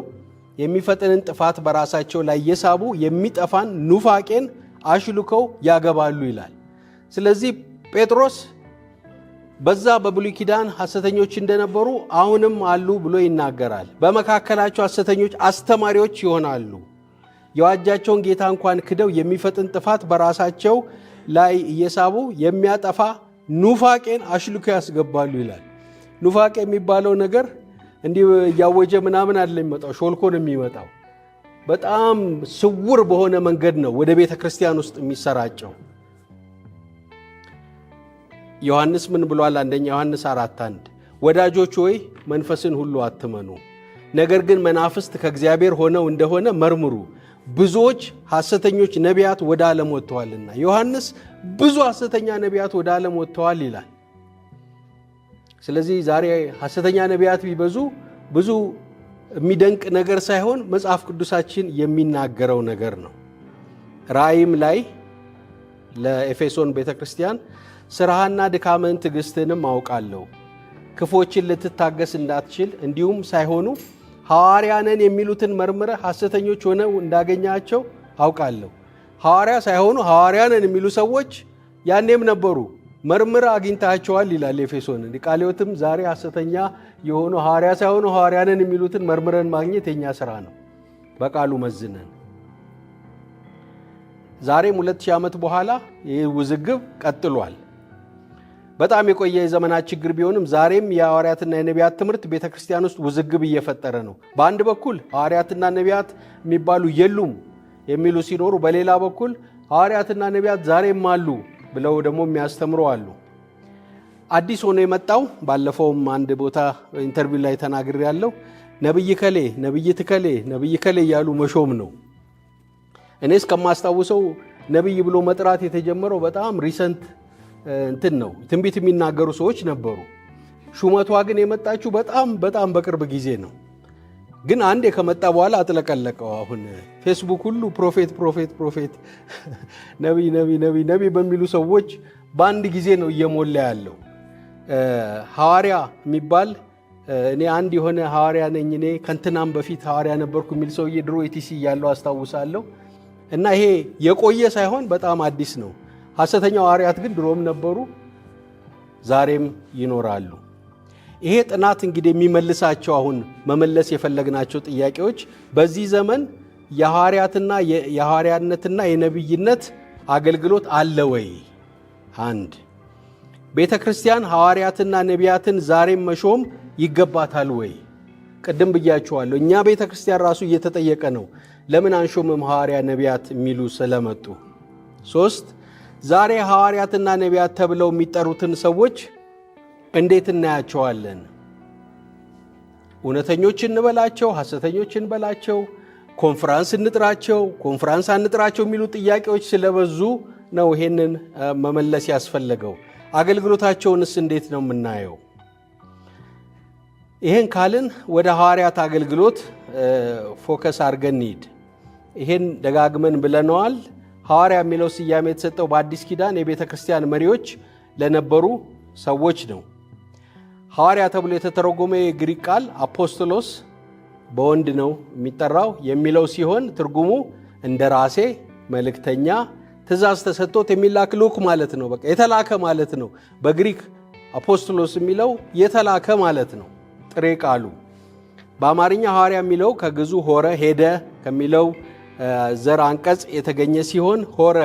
S1: የሚፈጥንን ጥፋት በራሳቸው ላይ የሳቡ የሚጠፋን ኑፋቄን አሽልከው ያገባሉ ይላል። ስለዚህ ጴጥሮስ በዛ በብሉይ ኪዳን ሐሰተኞች እንደነበሩ አሁንም አሉ ብሎ ይናገራል። በመካከላቸው ሐሰተኞች አስተማሪዎች ይሆናሉ፣ የዋጃቸውን ጌታ እንኳን ክደው የሚፈጥን ጥፋት በራሳቸው ላይ እየሳቡ የሚያጠፋ ኑፋቄን አሽልከው ያስገባሉ ይላል። ኑፋቄ የሚባለው ነገር እንዲህ እያወጀ ምናምን አይደለም የሚመጣው፣ ሾልኮ ነው የሚመጣው። በጣም ስውር በሆነ መንገድ ነው ወደ ቤተ ክርስቲያን ውስጥ የሚሰራጨው። ዮሐንስ ምን ብሏል? አንደኛ ዮሐንስ 4:1 ወዳጆች ሆይ መንፈስን ሁሉ አትመኑ፣ ነገር ግን መናፍስት ከእግዚአብሔር ሆነው እንደሆነ መርምሩ፣ ብዙዎች ሐሰተኞች ነቢያት ወደ ዓለም ወጥተዋልና። ዮሐንስ ብዙ ሐሰተኛ ነቢያት ወደ ዓለም ወጥተዋል ይላል። ስለዚህ ዛሬ ሐሰተኛ ነቢያት ቢበዙ ብዙ የሚደንቅ ነገር ሳይሆን መጽሐፍ ቅዱሳችን የሚናገረው ነገር ነው። ራእይም ላይ ለኤፌሶን ቤተክርስቲያን ሥራህና ድካምህን ትዕግስትንም አውቃለሁ፣ ክፎችን ልትታገስ እንዳትችል እንዲሁም ሳይሆኑ ሐዋርያ ነን የሚሉትን መርምረህ ሐሰተኞች ሆነው እንዳገኛቸው አውቃለሁ። ሐዋርያ ሳይሆኑ ሐዋርያ ነን የሚሉ ሰዎች ያኔም ነበሩ፣ መርምረህ አግኝታቸዋል ይላል ኤፌሶን። ቃለ ሕይወትም ዛሬ ሐሰተኛ የሆኑ ሐዋርያ ሳይሆኑ ሐዋርያ ነን የሚሉትን መርምረን ማግኘት የኛ ሥራ ነው፣ በቃሉ መዝነን። ዛሬም 2000 ዓመት በኋላ ይህ ውዝግብ ቀጥሏል። በጣም የቆየ የዘመናት ችግር ቢሆንም ዛሬም የሐዋርያትና የነቢያት ትምህርት ቤተ ክርስቲያን ውስጥ ውዝግብ እየፈጠረ ነው። በአንድ በኩል ሐዋርያትና ነቢያት የሚባሉ የሉም የሚሉ ሲኖሩ፣ በሌላ በኩል ሐዋርያትና ነቢያት ዛሬም አሉ ብለው ደግሞ የሚያስተምሩ አሉ። አዲስ ሆኖ የመጣው ባለፈውም አንድ ቦታ ኢንተርቪው ላይ ተናግሬ ያለው ነብይ ከሌ ነብይት ከሌ ነብይ ከሌ እያሉ መሾም ነው። እኔ እስከማስታውሰው ነብይ ብሎ መጥራት የተጀመረው በጣም ሪሰንት እንትን ነው። ትንቢት የሚናገሩ ሰዎች ነበሩ። ሹመቷ ግን የመጣችው በጣም በቅርብ ጊዜ ነው። ግን አንዴ ከመጣ በኋላ አጥለቀለቀው። አሁን ፌስቡክ ሁሉ ፕሮፌት ነቢይ በሚሉ ሰዎች በአንድ ጊዜ ነው እየሞላ ያለው። ሐዋርያ የሚባል እኔ አንድ የሆነ ሐዋርያ ነኝ እኔ ከንትናም በፊት ሐዋርያ ነበርኩ የሚል ሰውዬ ድሮ ኢቲሲ እያለው አስታውሳለሁ። እና ይሄ የቆየ ሳይሆን በጣም አዲስ ነው። ሐሰተኛ ሐዋርያት ግን ድሮም ነበሩ፣ ዛሬም ይኖራሉ። ይሄ ጥናት እንግዲህ የሚመልሳቸው አሁን መመለስ የፈለግናቸው ጥያቄዎች በዚህ ዘመን የሐዋርያነትና የነቢይነት አገልግሎት አለ ወይ? አንድ ቤተ ክርስቲያን ሐዋርያትና ነቢያትን ዛሬም መሾም ይገባታል ወይ? ቅድም ብያችኋለሁ። እኛ ቤተ ክርስቲያን ራሱ እየተጠየቀ ነው፣ ለምን አንሾምም ሐዋርያ ነቢያት የሚሉ ስለመጡ። 3 ዛሬ ሐዋርያትና ነቢያት ተብለው የሚጠሩትን ሰዎች እንዴት እናያቸዋለን? እውነተኞች እንበላቸው፣ ሐሰተኞች እንበላቸው፣ ኮንፈረንስ እንጥራቸው፣ ኮንፈረንስ አንጥራቸው የሚሉ ጥያቄዎች ስለበዙ ነው ይሄንን መመለስ ያስፈለገው። አገልግሎታቸውንስ እንዴት ነው የምናየው? ይሄን ካልን ወደ ሐዋርያት አገልግሎት ፎከስ አድርገን እንሂድ። ይሄን ደጋግመን ብለነዋል። ሐዋርያ የሚለው ስያሜ የተሰጠው በአዲስ ኪዳን የቤተ ክርስቲያን መሪዎች ለነበሩ ሰዎች ነው። ሐዋርያ ተብሎ የተተረጎመ የግሪክ ቃል አፖስቶሎስ በወንድ ነው የሚጠራው የሚለው ሲሆን ትርጉሙ እንደራሴ፣ መልእክተኛ፣ ትእዛዝ ተሰጥቶት የሚላክ ልዑክ ማለት ነው። በቃ የተላከ ማለት ነው። በግሪክ አፖስቶሎስ የሚለው የተላከ ማለት ነው ጥሬ ቃሉ። በአማርኛ ሐዋርያ የሚለው ከግዙ ሆረ ሄደ ከሚለው ዘር አንቀጽ የተገኘ ሲሆን ሆረ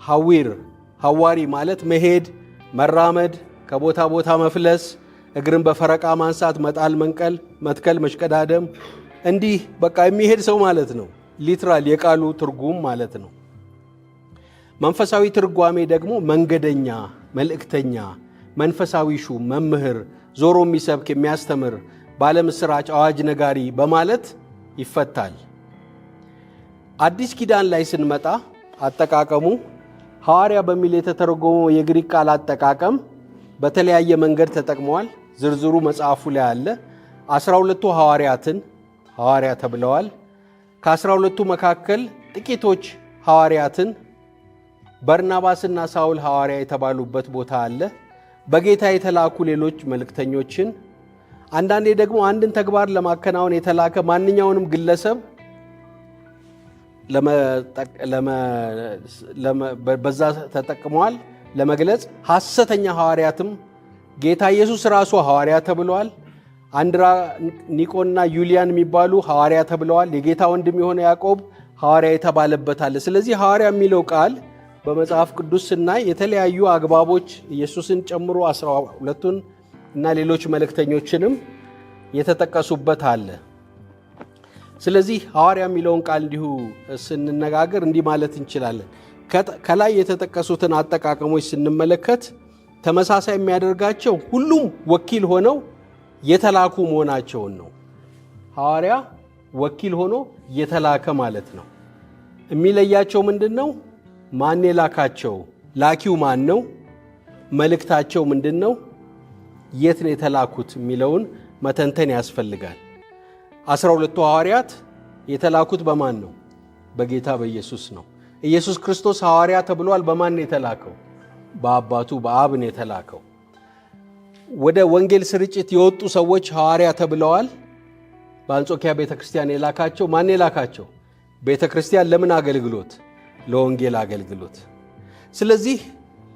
S1: ሐዊር ሐዋሪ ማለት መሄድ፣ መራመድ፣ ከቦታ ቦታ መፍለስ፣ እግርን በፈረቃ ማንሳት፣ መጣል፣ መንቀል፣ መትከል፣ መሽቀዳደም፣ እንዲህ በቃ የሚሄድ ሰው ማለት ነው። ሊትራል የቃሉ ትርጉም ማለት ነው። መንፈሳዊ ትርጓሜ ደግሞ መንገደኛ፣ መልእክተኛ፣ መንፈሳዊ ሹም፣ መምህር፣ ዞሮ የሚሰብክ የሚያስተምር፣ ባለምስራች፣ አዋጅ ነጋሪ በማለት ይፈታል። አዲስ ኪዳን ላይ ስንመጣ አጠቃቀሙ ሐዋርያ በሚል የተተረጎመው የግሪክ ቃል አጠቃቀም በተለያየ መንገድ ተጠቅመዋል። ዝርዝሩ መጽሐፉ ላይ አለ። 12ቱ ሐዋርያትን ሐዋርያ ተብለዋል። ከ12ቱ መካከል ጥቂቶች ሐዋርያትን በርናባስና ሳውል ሐዋርያ የተባሉበት ቦታ አለ። በጌታ የተላኩ ሌሎች መልእክተኞችን፣ አንዳንዴ ደግሞ አንድን ተግባር ለማከናወን የተላከ ማንኛውንም ግለሰብ በዛ ተጠቅመዋል ለመግለጽ። ሐሰተኛ ሐዋርያትም ጌታ ኢየሱስ ራሱ ሐዋርያ ተብለዋል። አንድራኒቆና ዩሊያን የሚባሉ ሐዋርያ ተብለዋል። የጌታ ወንድም የሆነ ያዕቆብ ሐዋርያ የተባለበት አለ። ስለዚህ ሐዋርያ የሚለው ቃል በመጽሐፍ ቅዱስ ስናይ የተለያዩ አግባቦች ኢየሱስን ጨምሮ 12ቱን እና ሌሎች መልእክተኞችንም የተጠቀሱበት አለ። ስለዚህ ሐዋርያ የሚለውን ቃል እንዲሁ ስንነጋገር እንዲህ ማለት እንችላለን። ከላይ የተጠቀሱትን አጠቃቀሞች ስንመለከት ተመሳሳይ የሚያደርጋቸው ሁሉም ወኪል ሆነው የተላኩ መሆናቸውን ነው። ሐዋርያ ወኪል ሆኖ የተላከ ማለት ነው። የሚለያቸው ምንድን ነው? ማን የላካቸው? ላኪው ማን ነው? መልእክታቸው ምንድን ነው? የት ነው የተላኩት የሚለውን መተንተን ያስፈልጋል። 12ቱ ሐዋርያት የተላኩት በማን ነው? በጌታ በኢየሱስ ነው። ኢየሱስ ክርስቶስ ሐዋርያ ተብሏል። በማን ነው የተላከው? በአባቱ በአብ ነው የተላከው። ወደ ወንጌል ስርጭት የወጡ ሰዎች ሐዋርያ ተብለዋል። በአንጾኪያ ቤተክርስቲያን የላካቸው ማን የላካቸው? ቤተክርስቲያን ለምን አገልግሎት? ለወንጌል አገልግሎት። ስለዚህ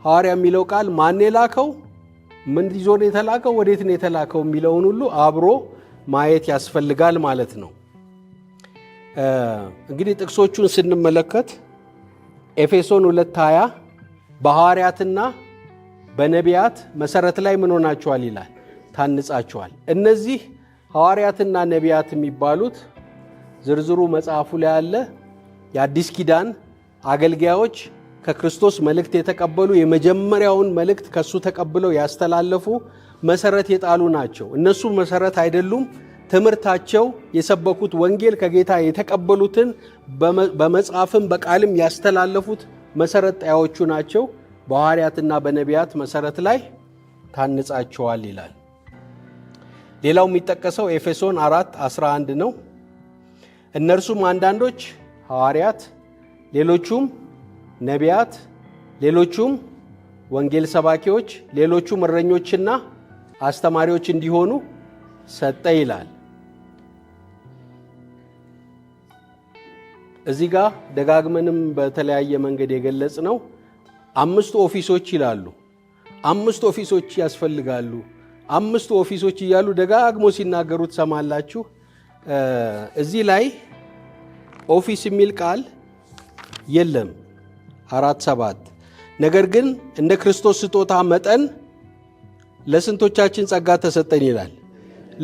S1: ሐዋርያ የሚለው ቃል ማን የላከው፣ ምን ይዞ ነው የተላከው፣ ወዴት ነው የተላከው የሚለውን ሁሉ አብሮ ማየት ያስፈልጋል ማለት ነው። እንግዲህ ጥቅሶቹን ስንመለከት ኤፌሶን 2:20 በሐዋርያትና በነቢያት መሰረት ላይ ምን ሆናችኋል ይላል? ታንጻችኋል። እነዚህ ሐዋርያትና ነቢያት የሚባሉት ዝርዝሩ መጽሐፉ ላይ አለ። የአዲስ ኪዳን አገልጋዮች ከክርስቶስ መልእክት የተቀበሉ የመጀመሪያውን መልእክት ከሱ ተቀብለው ያስተላለፉ መሰረት የጣሉ ናቸው። እነሱ መሰረት አይደሉም። ትምህርታቸው የሰበኩት ወንጌል ከጌታ የተቀበሉትን በመጽሐፍም በቃልም ያስተላለፉት መሰረት ጣዮቹ ናቸው። በሐዋርያትና በነቢያት መሰረት ላይ ታንጻቸዋል ይላል። ሌላው የሚጠቀሰው ኤፌሶን 4:11 ነው። እነርሱም አንዳንዶች ሐዋርያት፣ ሌሎቹም ነቢያት፣ ሌሎቹም ወንጌል ሰባኪዎች፣ ሌሎቹም እረኞችና አስተማሪዎች እንዲሆኑ ሰጠ ይላል። እዚህ ጋር ደጋግመንም በተለያየ መንገድ የገለጽ ነው። 5 ኦፊሶች ይላሉ። 5 ኦፊሶች ያስፈልጋሉ። 5 ኦፊሶች እያሉ ደጋግሞ ሲናገሩ ትሰማላችሁ። እዚህ ላይ ኦፊስ የሚል ቃል የለም 4:7 ነገር ግን እንደ ክርስቶስ ስጦታ መጠን ለስንቶቻችን ጸጋ ተሰጠን ይላል።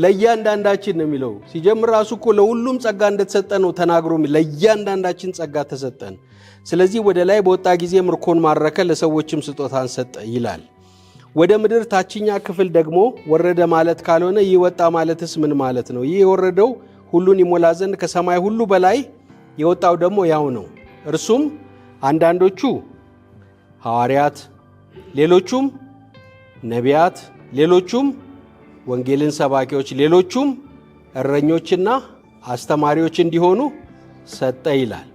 S1: ለእያንዳንዳችን ነው የሚለው። ሲጀምር ራሱ እኮ ለሁሉም ጸጋ እንደተሰጠ ነው ተናግሮ፣ ለእያንዳንዳችን ጸጋ ተሰጠን። ስለዚህ ወደ ላይ በወጣ ጊዜ ምርኮን ማረከ፣ ለሰዎችም ስጦታን ሰጠ ይላል። ወደ ምድር ታችኛ ክፍል ደግሞ ወረደ ማለት ካልሆነ ይህ ወጣ ማለትስ ምን ማለት ነው? ይህ የወረደው ሁሉን ይሞላ ዘንድ ከሰማይ ሁሉ በላይ የወጣው ደግሞ ያው ነው። እርሱም አንዳንዶቹ ሐዋርያት፣ ሌሎቹም ነቢያት፣ ሌሎቹም ወንጌልን ሰባኪዎች፣ ሌሎቹም እረኞችና አስተማሪዎች እንዲሆኑ ሰጠ ይላል።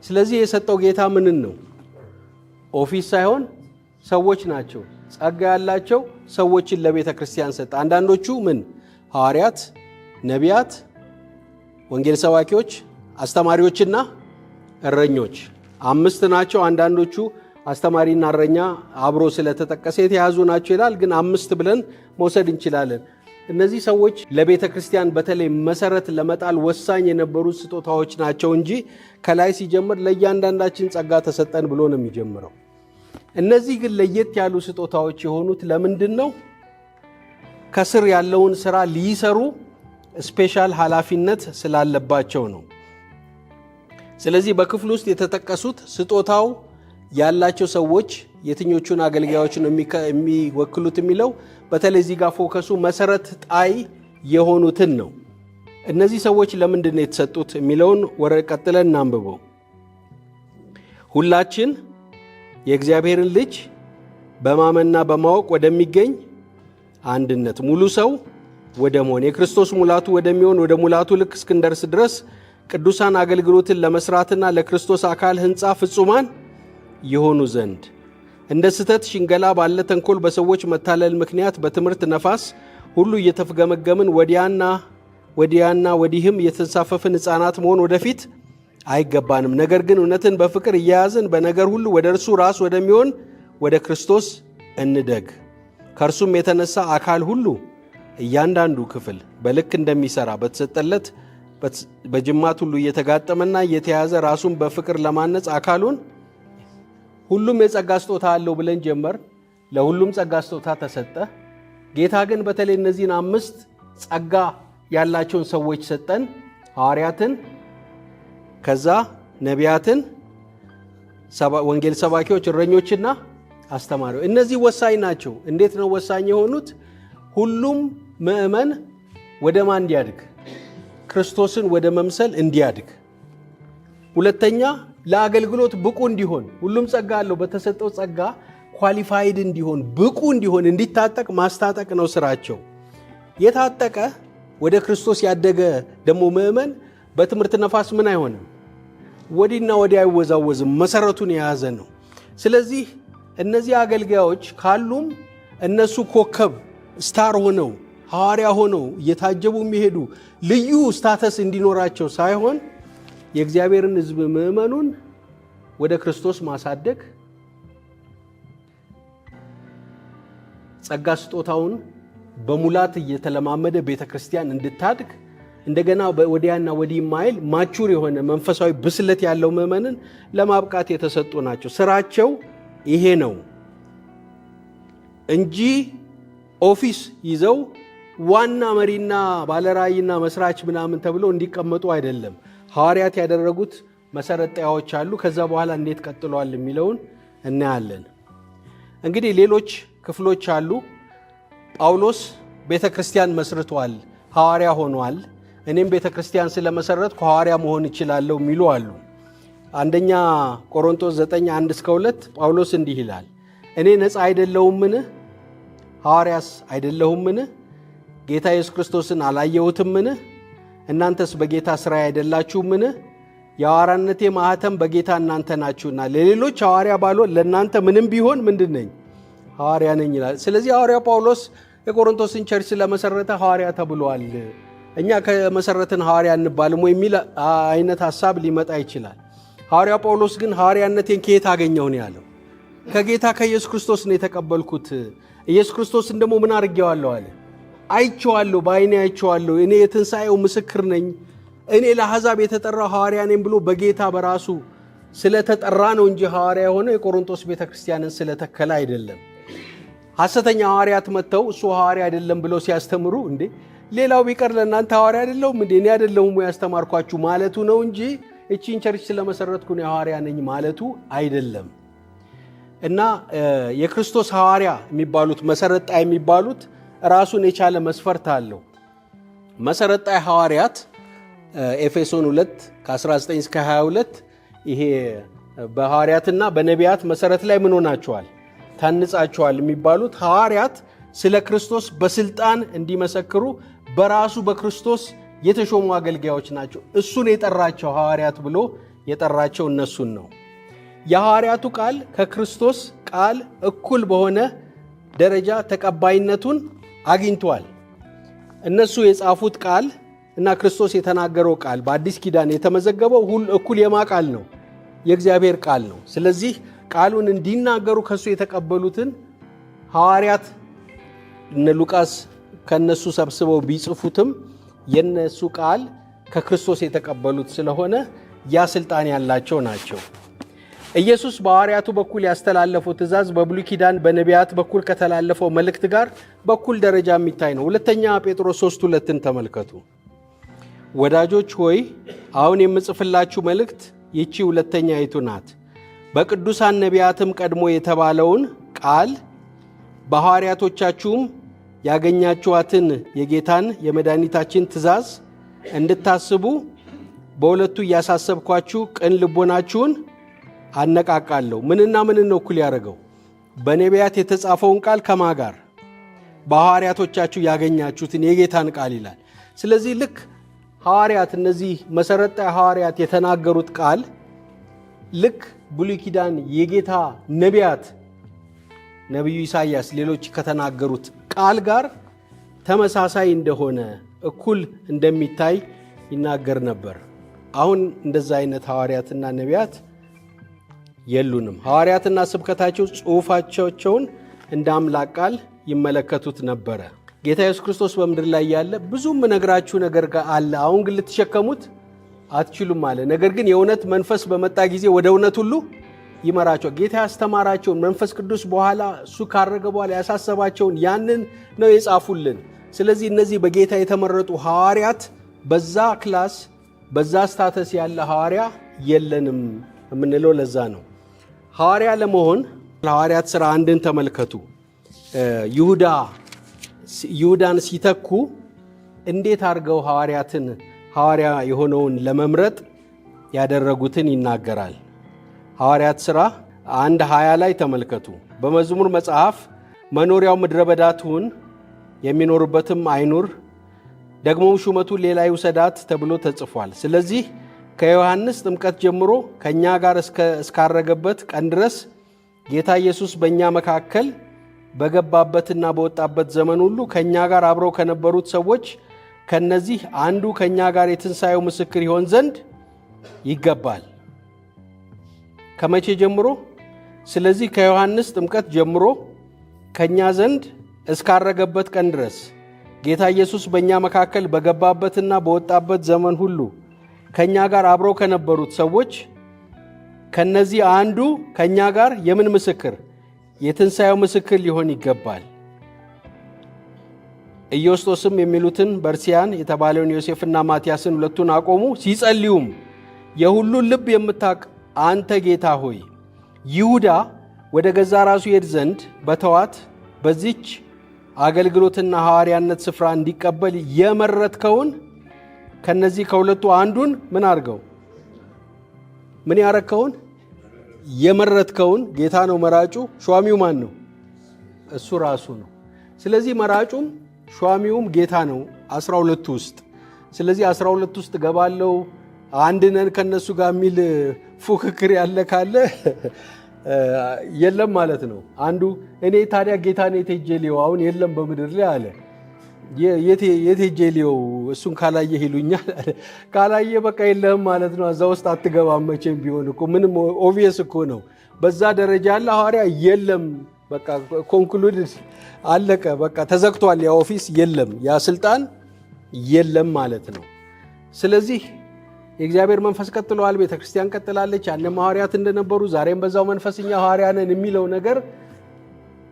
S1: ስለዚህ የሰጠው ጌታ ምንን ነው? ኦፊስ ሳይሆን ሰዎች ናቸው። ጸጋ ያላቸው ሰዎችን ለቤተ ክርስቲያን ሰጠ። አንዳንዶቹ ምን? ሐዋርያት፣ ነቢያት፣ ወንጌል ሰባኪዎች፣ አስተማሪዎችና እረኞች 5 ናቸው። አንዳንዶቹ አስተማሪና እረኛ አብሮ ስለተጠቀሰ የተያዙ ናቸው ይላል። ግን 5 ብለን መውሰድ እንችላለን። እነዚህ ሰዎች ለቤተ ክርስቲያን በተለይ መሰረት ለመጣል ወሳኝ የነበሩ ስጦታዎች ናቸው እንጂ ከላይ ሲጀምር ለእያንዳንዳችን ጸጋ ተሰጠን ብሎ ነው የሚጀምረው። እነዚህ ግን ለየት ያሉ ስጦታዎች የሆኑት ለምንድን ነው? ከስር ያለውን ስራ ሊሰሩ ስፔሻል ኃላፊነት ስላለባቸው ነው። ስለዚህ በክፍል ውስጥ የተጠቀሱት ስጦታው ያላቸው ሰዎች የትኞቹን አገልጋዮች ነው የሚወክሉት የሚለው በተለይ እዚህ ጋር ፎከሱ መሰረት ጣይ የሆኑትን ነው። እነዚህ ሰዎች ለምንድን ነው የተሰጡት የሚለውን ቀጥለን እናንብበው። ሁላችን የእግዚአብሔርን ልጅ በማመንና በማወቅ ወደሚገኝ አንድነት ሙሉ ሰው ወደ መሆን የክርስቶስ ሙላቱ ወደሚሆን ወደ ሙላቱ ልክ እስክንደርስ ድረስ ቅዱሳን አገልግሎትን ለመስራትና ለክርስቶስ አካል ሕንፃ ፍጹማን የሆኑ ዘንድ እንደ ስተት ሽንገላ ባለ ተንኮል በሰዎች መታለል ምክንያት በትምህርት ነፋስ ሁሉ እየተፍገመገምን ወዲያና ወዲህም እየተንሳፈፍን ሕፃናት መሆን ወደፊት አይገባንም። ነገር ግን እውነትን በፍቅር እያያዝን በነገር ሁሉ ወደ እርሱ ራስ ወደሚሆን ወደ ክርስቶስ እንደግ። ከእርሱም የተነሳ አካል ሁሉ እያንዳንዱ ክፍል በልክ እንደሚሰራ በተሰጠለት በጅማት ሁሉ እየተጋጠመና እየተያዘ ራሱን በፍቅር ለማነጽ አካሉን ሁሉም የጸጋ ስጦታ አለው ብለን ጀመር። ለሁሉም ጸጋ ስጦታ ተሰጠ። ጌታ ግን በተለይ እነዚህን 5 ጸጋ ያላቸውን ሰዎች ሰጠን። ሐዋርያትን፣ ከዛ ነቢያትን፣ ወንጌል ሰባኪዎች፣ እረኞችና አስተማሪዎች። እነዚህ ወሳኝ ናቸው። እንዴት ነው ወሳኝ የሆኑት? ሁሉም ምእመን ወደ ማን እንዲያድግ? ክርስቶስን ወደ መምሰል እንዲያድግ። ሁለተኛ ለአገልግሎት ብቁ እንዲሆን፣ ሁሉም ጸጋ አለው። በተሰጠው ጸጋ ኳሊፋይድ እንዲሆን፣ ብቁ እንዲሆን፣ እንዲታጠቅ ማስታጠቅ ነው ስራቸው። የታጠቀ ወደ ክርስቶስ ያደገ ደግሞ ምእመን በትምህርት ነፋስ ምን አይሆንም? ወዲና ወዲያ አይወዛወዝም። መሰረቱን የያዘ ነው። ስለዚህ እነዚህ አገልጋዮች ካሉም እነሱ ኮከብ ስታር ሆነው ሐዋርያ ሆነው እየታጀቡ የሚሄዱ ልዩ ስታተስ እንዲኖራቸው ሳይሆን የእግዚአብሔርን ሕዝብ ምእመኑን ወደ ክርስቶስ ማሳደግ፣ ጸጋ ስጦታውን በሙላት እየተለማመደ ቤተ ክርስቲያን እንድታድግ እንደገና ወዲያና ወዲህ ማይል ማቹር የሆነ መንፈሳዊ ብስለት ያለው ምእመንን ለማብቃት የተሰጡ ናቸው። ስራቸው ይሄ ነው እንጂ ኦፊስ ይዘው ዋና መሪና ባለራእይና መስራች ምናምን ተብለው እንዲቀመጡ አይደለም። ሐዋርያት ያደረጉት መሰረት ጣያዎች አሉ። ከዛ በኋላ እንዴት ቀጥሏል የሚለውን እናያለን። እንግዲህ ሌሎች ክፍሎች አሉ። ጳውሎስ ቤተ ክርስቲያን መስርቷል፣ ሐዋርያ ሆኗል። እኔም ቤተ ክርስቲያን ስለመሰረትኩ ሐዋርያ መሆን እችላለሁ የሚሉ አሉ። አንደኛ ቆሮንቶስ 9:1-2 ጳውሎስ እንዲህ ይላል፣ እኔ ነፃ አይደለሁምን? ሐዋርያስ አይደለሁምን? ጌታ ኢየሱስ ክርስቶስን አላየሁትምን? እናንተስ በጌታ ሥራ አይደላችሁምን? የሐዋርያነቴ ማኅተም በጌታ እናንተ ናችሁና ለሌሎች ሐዋርያ ባልሆን ለእናንተ ምንም ቢሆን ምንድን ነኝ? ሐዋርያ ነኝ ይላል። ስለዚህ ሐዋርያው ጳውሎስ የቆሮንቶስን ቸርች ስለመሰረተ ሐዋርያ ተብሏል። እኛ ከመሰረትን ሐዋርያ እንባልም የሚል አይነት ሐሳብ ሊመጣ ይችላል። ሐዋርያው ጳውሎስ ግን ሐዋርያነቴን ከየት አገኘሁ ነው ያለው። ከጌታ ከኢየሱስ ክርስቶስ ነው የተቀበልኩት። ኢየሱስ ክርስቶስን ደግሞ ምን አድርጌዋለሁ አለ? አይቼዋለሁ፣ በዓይኔ አይቼዋለሁ። እኔ የትንሣኤው ምስክር ነኝ። እኔ ለአሕዛብ የተጠራው ሐዋርያ ነኝ ብሎ በጌታ በራሱ ስለተጠራ ነው እንጂ ሐዋርያ የሆነው የቆሮንቶስ ቤተ ክርስቲያንን ስለተከለ አይደለም። ሐሰተኛ ሐዋርያት መጥተው እሱ ሐዋርያ አይደለም ብለው ሲያስተምሩ እንዴ ሌላው ቢቀር ለእናንተ ሐዋርያ አይደለሁም እንዴ እኔ አይደለሁም ያስተማርኳችሁ ማለቱ ነው እንጂ እቺን ቸርች ስለመሰረትኩ ነው ሐዋርያ ነኝ ማለቱ አይደለም። እና የክርስቶስ ሐዋርያ የሚባሉት መሰረጣይ የሚባሉት ራሱን የቻለ መስፈርት አለው። መሰረጣይ ሐዋርያት ኤፌሶን 2:19-22 ይሄ በሐዋርያትና በነቢያት መሰረት ላይ ምን ሆናቸዋል? ታንጻቸዋል የሚባሉት ሐዋርያት ስለ ክርስቶስ በስልጣን እንዲመሰክሩ በራሱ በክርስቶስ የተሾሙ አገልጋዮች ናቸው። እሱን የጠራቸው ሐዋርያት ብሎ የጠራቸው እነሱን ነው። የሐዋርያቱ ቃል ከክርስቶስ ቃል እኩል በሆነ ደረጃ ተቀባይነቱን አግኝቷል። እነሱ የጻፉት ቃል እና ክርስቶስ የተናገረው ቃል በአዲስ ኪዳን የተመዘገበው እኩል የማ ቃል ነው? የእግዚአብሔር ቃል ነው። ስለዚህ ቃሉን እንዲናገሩ ከሱ የተቀበሉትን ሐዋርያት እነ ሉቃስ ከነሱ ሰብስበው ቢጽፉትም የነሱ ቃል ከክርስቶስ የተቀበሉት ስለሆነ ያ ስልጣን ያላቸው ናቸው። ኢየሱስ በሐዋርያቱ በኩል ያስተላለፈው ትእዛዝ በብሉይ ኪዳን በነቢያት በኩል ከተላለፈው መልእክት ጋር በኩል ደረጃ የሚታይ ነው። ሁለተኛ ጴጥሮስ 3:2 ተመልከቱ። ወዳጆች ሆይ አሁን የምጽፍላችሁ መልእክት ይቺ ሁለተኛይቱ ናት። በቅዱሳን ነቢያትም ቀድሞ የተባለውን ቃል በሐዋርያቶቻችሁም ያገኛችኋትን የጌታን የመድኃኒታችን ትእዛዝ እንድታስቡ በሁለቱ እያሳሰብኳችሁ ቅን ልቦናችሁን አነቃቃለሁ። ምንና ምን ነው እኩል ያደረገው? በነቢያት የተጻፈውን ቃል ከማ ጋር? በሐዋርያቶቻችሁ ያገኛችሁትን የጌታን ቃል ይላል። ስለዚህ ልክ ሐዋርያት እነዚህ መሰረታዊ ሐዋርያት የተናገሩት ቃል ልክ ብሉይ ኪዳን የጌታ ነቢያት ነቢዩ ኢሳይያስ ሌሎች ከተናገሩት ቃል ጋር ተመሳሳይ እንደሆነ እኩል እንደሚታይ ይናገር ነበር። አሁን እንደዛ አይነት ሐዋርያትና ነቢያት የሉንም። ሐዋርያትና ስብከታቸው ጽሑፋቸውን እንደ አምላክ ቃል ይመለከቱት ነበረ። ጌታ ኢየሱስ ክርስቶስ በምድር ላይ ያለ ብዙም ነግራችሁ ነገር አለ፣ አሁን ግን ልትሸከሙት አትችሉም አለ። ነገር ግን የእውነት መንፈስ በመጣ ጊዜ ወደ እውነት ሁሉ ይመራቸዋል። ጌታ ያስተማራቸውን መንፈስ ቅዱስ በኋላ እሱ ካረገ በኋላ ያሳሰባቸውን ያንን ነው የጻፉልን። ስለዚህ እነዚህ በጌታ የተመረጡ ሐዋርያት በዛ ክላስ በዛ ስታተስ ያለ ሐዋርያ የለንም የምንለው ለዛ ነው። ሐዋርያ ለመሆን ሐዋርያት ሥራ 1ን ተመልከቱ። ይሁዳን ሲተኩ እንዴት አድርገው ሐዋርያ የሆነውን ለመምረጥ ያደረጉትን ይናገራል። ሐዋርያት ሥራ 1:20 ላይ ተመልከቱ። በመዝሙር መጽሐፍ መኖሪያው ምድረ በዳ ትሁን፣ የሚኖርበትም አይኑር፣ ደግሞ ሹመቱ ሌላ ይውሰዳት ተብሎ ተጽፏል። ስለዚህ ከዮሐንስ ጥምቀት ጀምሮ ከእኛ ጋር እስካረገበት ቀን ድረስ ጌታ ኢየሱስ በእኛ መካከል በገባበትና በወጣበት ዘመን ሁሉ ከእኛ ጋር አብረው ከነበሩት ሰዎች ከነዚህ አንዱ ከእኛ ጋር የትንሣኤው ምስክር ይሆን ዘንድ ይገባል። ከመቼ ጀምሮ? ስለዚህ ከዮሐንስ ጥምቀት ጀምሮ ከእኛ ዘንድ እስካረገበት ቀን ድረስ ጌታ ኢየሱስ በእኛ መካከል በገባበትና በወጣበት ዘመን ሁሉ ከእኛ ጋር አብረው ከነበሩት ሰዎች ከነዚህ አንዱ ከእኛ ጋር የምን ምስክር? የትንሣኤው ምስክር ሊሆን ይገባል። ኢዮስጦስም የሚሉትን በርሲያን የተባለውን ዮሴፍና ማትያስን ሁለቱን አቆሙ። ሲጸልዩም የሁሉን ልብ የምታውቅ አንተ ጌታ ሆይ ይሁዳ ወደ ገዛ ራሱ ይሄድ ዘንድ በተዋት በዚች አገልግሎትና ሐዋርያነት ስፍራ እንዲቀበል የመረጥከውን ከነዚህ ከሁለቱ አንዱን ምን አድርገው? ምን ያረከውን? የመረጥከውን። ጌታ ነው መራጩ። ሿሚው ማን ነው? እሱ ራሱ ነው። ስለዚህ መራጩም ሿሚውም ጌታ ነው 12 ውስጥ። ስለዚህ 12 ውስጥ ገባለው አንድ ነን ከነሱ ጋር የሚል ፉክክር ያለ ካለ የለም ማለት ነው። አንዱ እኔ ታዲያ ጌታ ነው የቴጄሊዮ አሁን የለም በምድር ላይ አለ። የቴጄሊዮ እሱን ካላየ ይሉኛል። ካላየ በቃ የለህም ማለት ነው። እዛ ውስጥ አትገባም መቼም ቢሆን እኮ ምንም ኦብቪየስ እኮ ነው። በዛ ደረጃ ያለ ሐዋርያ የለም። በቃ ኮንክሉድ አለቀ። በቃ ተዘግቷል። ያ ኦፊስ የለም፣ ያ ስልጣን የለም ማለት ነው። ስለዚህ የእግዚአብሔር መንፈስ ቀጥሏል። ቤተክርስቲያን ቀጥላለች። ያንም ሐዋርያት እንደነበሩ ዛሬም በዛው መንፈስኛ ሐዋርያ ነን የሚለው ነገር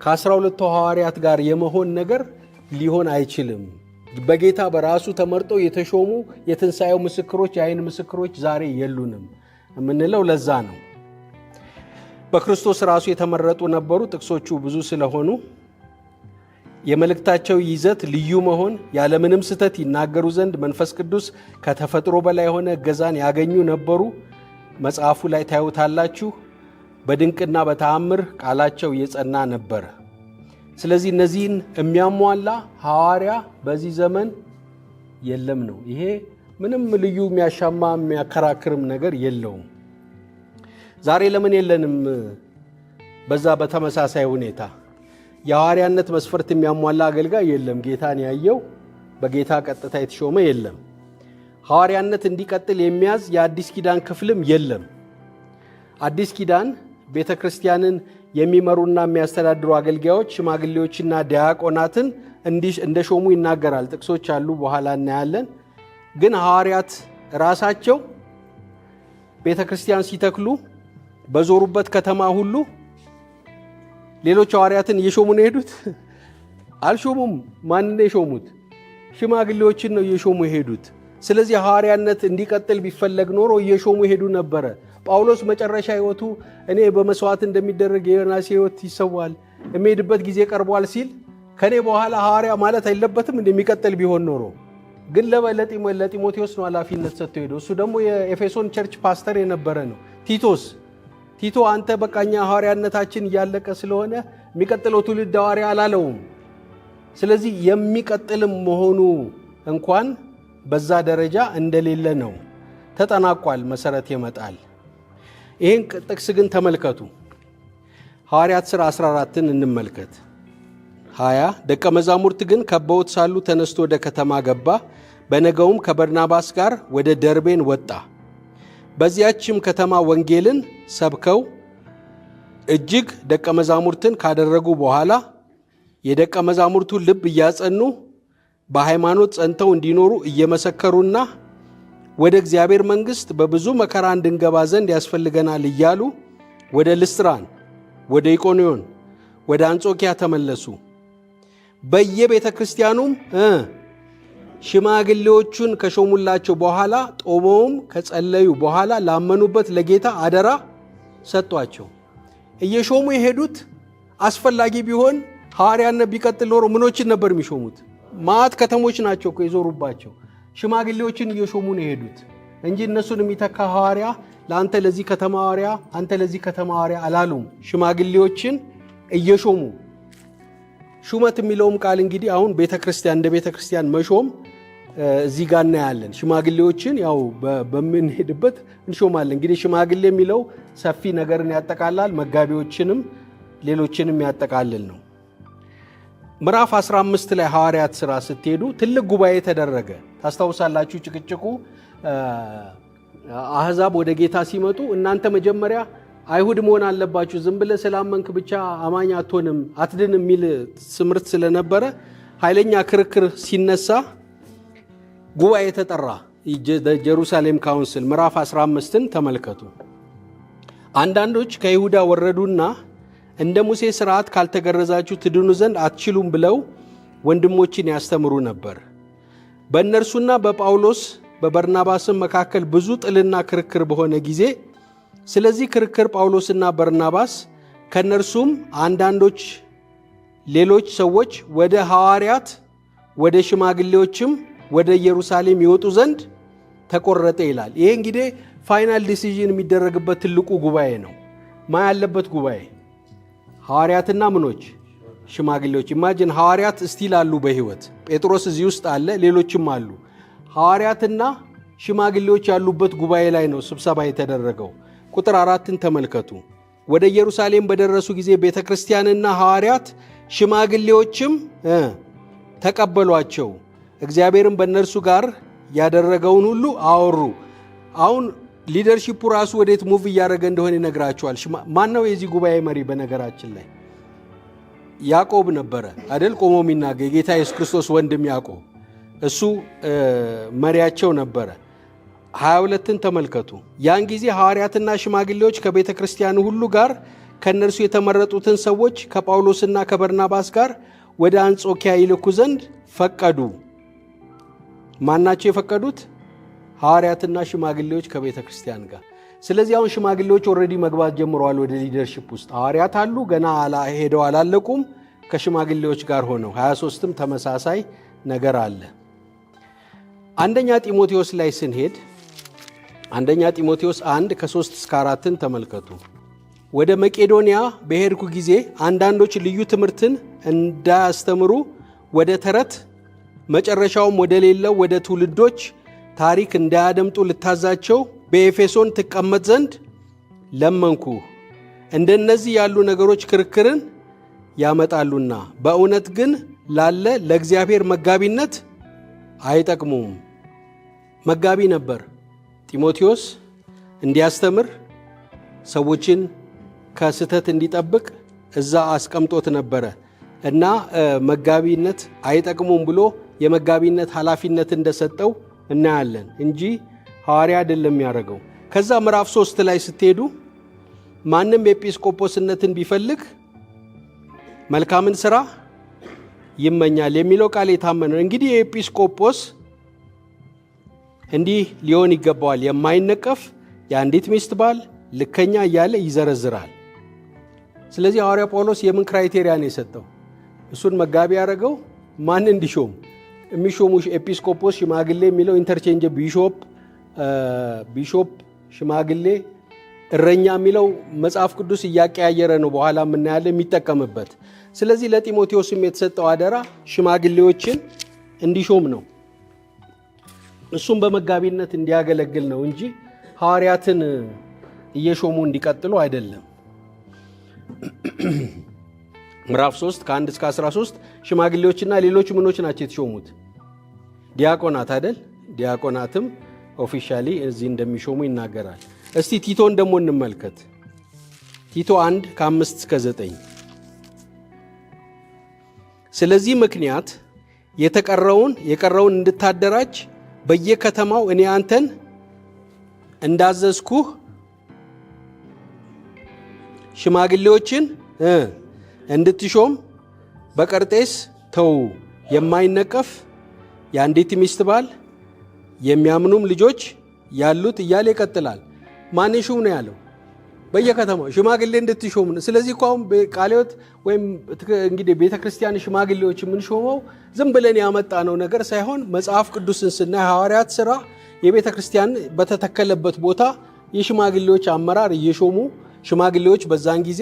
S1: ከ12 ሐዋርያት ጋር የመሆን ነገር ሊሆን አይችልም። በጌታ በራሱ ተመርጠው የተሾሙ የትንሣኤው ምስክሮች፣ የዓይን ምስክሮች ዛሬ የሉንም የምንለው ለዛ ነው። በክርስቶስ ራሱ የተመረጡ ነበሩ። ጥቅሶቹ ብዙ ስለሆኑ የመልእክታቸው ይዘት ልዩ መሆን፣ ያለምንም ስተት ይናገሩ ዘንድ መንፈስ ቅዱስ ከተፈጥሮ በላይ የሆነ እገዛን ያገኙ ነበሩ። መጽሐፉ ላይ ታዩታላችሁ። በድንቅና በተአምር ቃላቸው የጸና ነበረ። ስለዚህ እነዚህን የሚያሟላ ሐዋርያ በዚህ ዘመን የለም ነው። ይሄ ምንም ልዩ የሚያሻማ የሚያከራክርም ነገር የለውም። ዛሬ ለምን የለንም? በዛ በተመሳሳይ ሁኔታ የሐዋርያነት መስፈርት የሚያሟላ አገልጋይ የለም። ጌታን ያየው በጌታ ቀጥታ የተሾመ የለም። ሐዋርያነት እንዲቀጥል የሚያዝ የአዲስ ኪዳን ክፍልም የለም። አዲስ ኪዳን ቤተ ክርስቲያንን የሚመሩና የሚያስተዳድሩ አገልጋዮች፣ ሽማግሌዎችና ዲያቆናትን እንደሾሙ ይናገራል። ጥቅሶች አሉ፣ በኋላ እናያለን። ግን ሐዋርያት ራሳቸው ቤተ ክርስቲያን ሲተክሉ በዞሩበት ከተማ ሁሉ ሌሎች ሐዋርያትን እየሾሙ ነው የሄዱት? አልሾሙም። ማንን የሾሙት? ሽማግሌዎችን ነው እየሾሙ የሄዱት። ስለዚህ ሐዋርያነት እንዲቀጥል ቢፈለግ ኖሮ እየሾሙ ይሄዱ ነበረ። ጳውሎስ መጨረሻ ሕይወቱ እኔ በመስዋዕት እንደሚደረግ የዮናስ ሕይወት ይሰዋል፣ የሚሄድበት ጊዜ ቀርቧል ሲል ከኔ በኋላ ሐዋርያ ማለት አይለበትም እንደሚቀጥል ቢሆን ኖሮ ግን ለጢሞቴዎስ ነው ኃላፊነት ሰጥቶ ሄዶ እሱ ደግሞ የኤፌሶን ቸርች ፓስተር የነበረ ነው። ቲቶ አንተ በቃኛ ሐዋርያነታችን እያለቀ ስለሆነ የሚቀጥለው ትውልድ ሐዋርያ አላለውም። ስለዚህ የሚቀጥልም መሆኑ እንኳን በዛ ደረጃ እንደሌለ ነው። ተጠናቋል፣ መሰረት ይመጣል። ይህን ጥቅስ ግን ተመልከቱ። ሐዋርያት ሥራ 14ን እንመልከት። 20 ደቀ መዛሙርት ግን ከበውት ሳሉ ተነስቶ ወደ ከተማ ገባ። በነገውም ከበርናባስ ጋር ወደ ደርቤን ወጣ። በዚያችም ከተማ ወንጌልን ሰብከው እጅግ ደቀ መዛሙርትን ካደረጉ በኋላ የደቀ መዛሙርቱን ልብ እያጸኑ በሃይማኖት ጸንተው እንዲኖሩ እየመሰከሩና ወደ እግዚአብሔር መንግሥት በብዙ መከራ እንድንገባ ዘንድ ያስፈልገናል እያሉ ወደ ልስጥራን፣ ወደ ኢቆንዮን፣ ወደ አንጾኪያ ተመለሱ። በየቤተ ክርስቲያኑም ሽማግሌዎቹን ከሾሙላቸው በኋላ ጦመውም ከጸለዩ በኋላ ላመኑበት ለጌታ አደራ ሰጧቸው። እየሾሙ የሄዱት አስፈላጊ ቢሆን ሐዋርያነት ቢቀጥል ኖሮ ምኖችን ነበር የሚሾሙት? ማዕት ከተሞች ናቸው እኮ የዞሩባቸው። ሽማግሌዎችን እየሾሙ ነው የሄዱት እንጂ እነሱን የሚተካ ሐዋርያ ለአንተ ለዚህ ከተማ ሐዋርያ፣ አንተ ለዚህ ከተማ ሐዋርያ አላሉም። ሽማግሌዎችን እየሾሙ ሹመት የሚለውም ቃል እንግዲህ አሁን ቤተክርስቲያን እንደ ቤተክርስቲያን መሾም እዚህ ጋር እናያለን። ሽማግሌዎችን ያው በምንሄድበት እንሾማለን። እንግዲህ ሽማግሌ የሚለው ሰፊ ነገርን ያጠቃላል፣ መጋቢዎችንም ሌሎችንም ያጠቃልል ነው። ምዕራፍ 15 ላይ ሐዋርያት ሥራ ስትሄዱ ትልቅ ጉባኤ ተደረገ። ታስታውሳላችሁ? ጭቅጭቁ አሕዛብ ወደ ጌታ ሲመጡ እናንተ መጀመሪያ አይሁድ መሆን አለባችሁ፣ ዝም ብለህ ስላመንክ ብቻ አማኝ አትሆንም አትድንም የሚል ትምህርት ስለነበረ ኃይለኛ ክርክር ሲነሳ ጉባኤ ተጠራ። ጀሩሳሌም ካውንስል ምዕራፍ 15ን ተመልከቱ። አንዳንዶች ከይሁዳ ወረዱና እንደ ሙሴ ሥርዓት ካልተገረዛችሁ ትድኑ ዘንድ አትችሉም ብለው ወንድሞችን ያስተምሩ ነበር። በእነርሱና በጳውሎስ በበርናባስም መካከል ብዙ ጥልና ክርክር በሆነ ጊዜ ስለዚህ ክርክር ጳውሎስና በርናባስ ከእነርሱም አንዳንዶች ሌሎች ሰዎች ወደ ሐዋርያት ወደ ሽማግሌዎችም ወደ ኢየሩሳሌም ይወጡ ዘንድ ተቆረጠ ይላል። ይሄ እንግዲህ ፋይናል ዲሲዥን የሚደረግበት ትልቁ ጉባኤ ነው። ማ ያለበት ጉባኤ? ሐዋርያትና ምኖች? ሽማግሌዎች። ኢማጂን ሐዋርያት እስቲል አሉ በሕይወት። ጴጥሮስ እዚህ ውስጥ አለ፣ ሌሎችም አሉ። ሐዋርያትና ሽማግሌዎች ያሉበት ጉባኤ ላይ ነው ስብሰባ የተደረገው። ቁጥር 4ን ተመልከቱ። ወደ ኢየሩሳሌም በደረሱ ጊዜ ቤተ ክርስቲያንና ሐዋርያት ሽማግሌዎችም ተቀበሏቸው፣ እግዚአብሔርም በእነርሱ ጋር ያደረገውን ሁሉ አወሩ። አሁን ሊደርሺፑ ራሱ ወዴት ሙቭ እያደረገ እንደሆነ ይነግራቸዋል። ማን ነው የዚህ ጉባኤ መሪ? በነገራችን ላይ ያዕቆብ ነበረ አይደል? ቆሞ የሚናገር የጌታ ኢየሱስ ክርስቶስ ወንድም ያዕቆብ፣ እሱ መሪያቸው ነበረ። 22ን ተመልከቱ። ያን ጊዜ ሐዋርያትና ሽማግሌዎች ከቤተ ክርስቲያኑ ሁሉ ጋር ከእነርሱ የተመረጡትን ሰዎች ከጳውሎስና ከበርናባስ ጋር ወደ አንጾኪያ ይልኩ ዘንድ ፈቀዱ። ማናቸው የፈቀዱት? ሐዋርያትና ሽማግሌዎች ከቤተ ክርስቲያን ጋር። ስለዚህ አሁን ሽማግሌዎች ኦልሬዲ መግባት ጀምረዋል ወደ ሊደርሺፕ ውስጥ። ሐዋርያት አሉ ገና ሄደው አላለቁም፣ ከሽማግሌዎች ጋር ሆነው። 23ም ተመሳሳይ ነገር አለ። አንደኛ ጢሞቴዎስ ላይ ስንሄድ አንደኛ ጢሞቴዎስ 1 ከ3 እስከ 4ን ተመልከቱ። ወደ መቄዶንያ በሄድኩ ጊዜ አንዳንዶች ልዩ ትምህርትን እንዳያስተምሩ ወደ ተረት መጨረሻውም ወደ ሌለው ወደ ትውልዶች ታሪክ እንዳያደምጡ ልታዛቸው በኤፌሶን ትቀመጥ ዘንድ ለመንኩ። እንደነዚህ ያሉ ነገሮች ክርክርን ያመጣሉና በእውነት ግን ላለ ለእግዚአብሔር መጋቢነት አይጠቅሙም። መጋቢ ነበር ጢሞቴዎስ፣ እንዲያስተምር ሰዎችን ከስህተት እንዲጠብቅ እዛ አስቀምጦት ነበረ እና መጋቢነት አይጠቅሙም ብሎ የመጋቢነት ኃላፊነት እንደሰጠው እናያለን እንጂ ሐዋርያ አይደለም ያደረገው። ከዛ ምዕራፍ 3 ላይ ስትሄዱ ማንም ኤጲስቆጶስነትን ቢፈልግ መልካምን ሥራ ይመኛል የሚለው ቃል የታመነ ነው። እንግዲህ የኤጲስቆጶስ እንዲህ ሊሆን ይገባዋል፣ የማይነቀፍ የአንዲት ሚስት ባል፣ ልከኛ እያለ ይዘረዝራል። ስለዚህ ሐዋርያ ጳውሎስ የምን ክራይቴሪያ ነው የሰጠው? እሱን መጋቢ ያደረገው ማን እንዲሾም የሚሾሙ ኤጲስቆጶስ ሽማግሌ የሚለው ኢንተርቼንጅ ቢሾፕ ሽማግሌ እረኛ የሚለው መጽሐፍ ቅዱስ እያቀያየረ ነው በኋላ የምናያለን የሚጠቀምበት። ስለዚህ ለጢሞቴዎስም የተሰጠው አደራ ሽማግሌዎችን እንዲሾም ነው፣ እሱም በመጋቢነት እንዲያገለግል ነው እንጂ ሐዋርያትን እየሾሙ እንዲቀጥሉ አይደለም። ምዕራፍ 3 ከ1 እስከ 13 ሽማግሌዎችና ሌሎች ምኖች ናቸው የተሾሙት? ዲያቆናት አይደል? ዲያቆናትም ኦፊሻሊ እዚህ እንደሚሾሙ ይናገራል። እስቲ ቲቶን ደግሞ እንመልከት። ቲቶ 1 ከ5 እስከ 9 ስለዚህ ምክንያት የቀረውን እንድታደራጅ በየከተማው እኔ አንተን እንዳዘዝኩህ ሽማግሌዎችን እንድትሾም በቀርጤስ ተው፣ የማይነቀፍ የአንዲት ሚስት ባል የሚያምኑም ልጆች ያሉት እያለ ይቀጥላል። ማን ይሹም ነው ያለው? በየከተማው ሽማግሌ እንድትሾም ነው። ስለዚህ እኮ አሁን ቃልዮት ወይም እንግዲህ ቤተክርስቲያን ሽማግሌዎች የምንሾመው ዝም ብለን ያመጣነው ነገር ሳይሆን መጽሐፍ ቅዱስን ስናይ ሐዋርያት ሥራ የቤተክርስቲያን በተተከለበት ቦታ የሽማግሌዎች አመራር እየሾሙ ሽማግሌዎች በዛን ጊዜ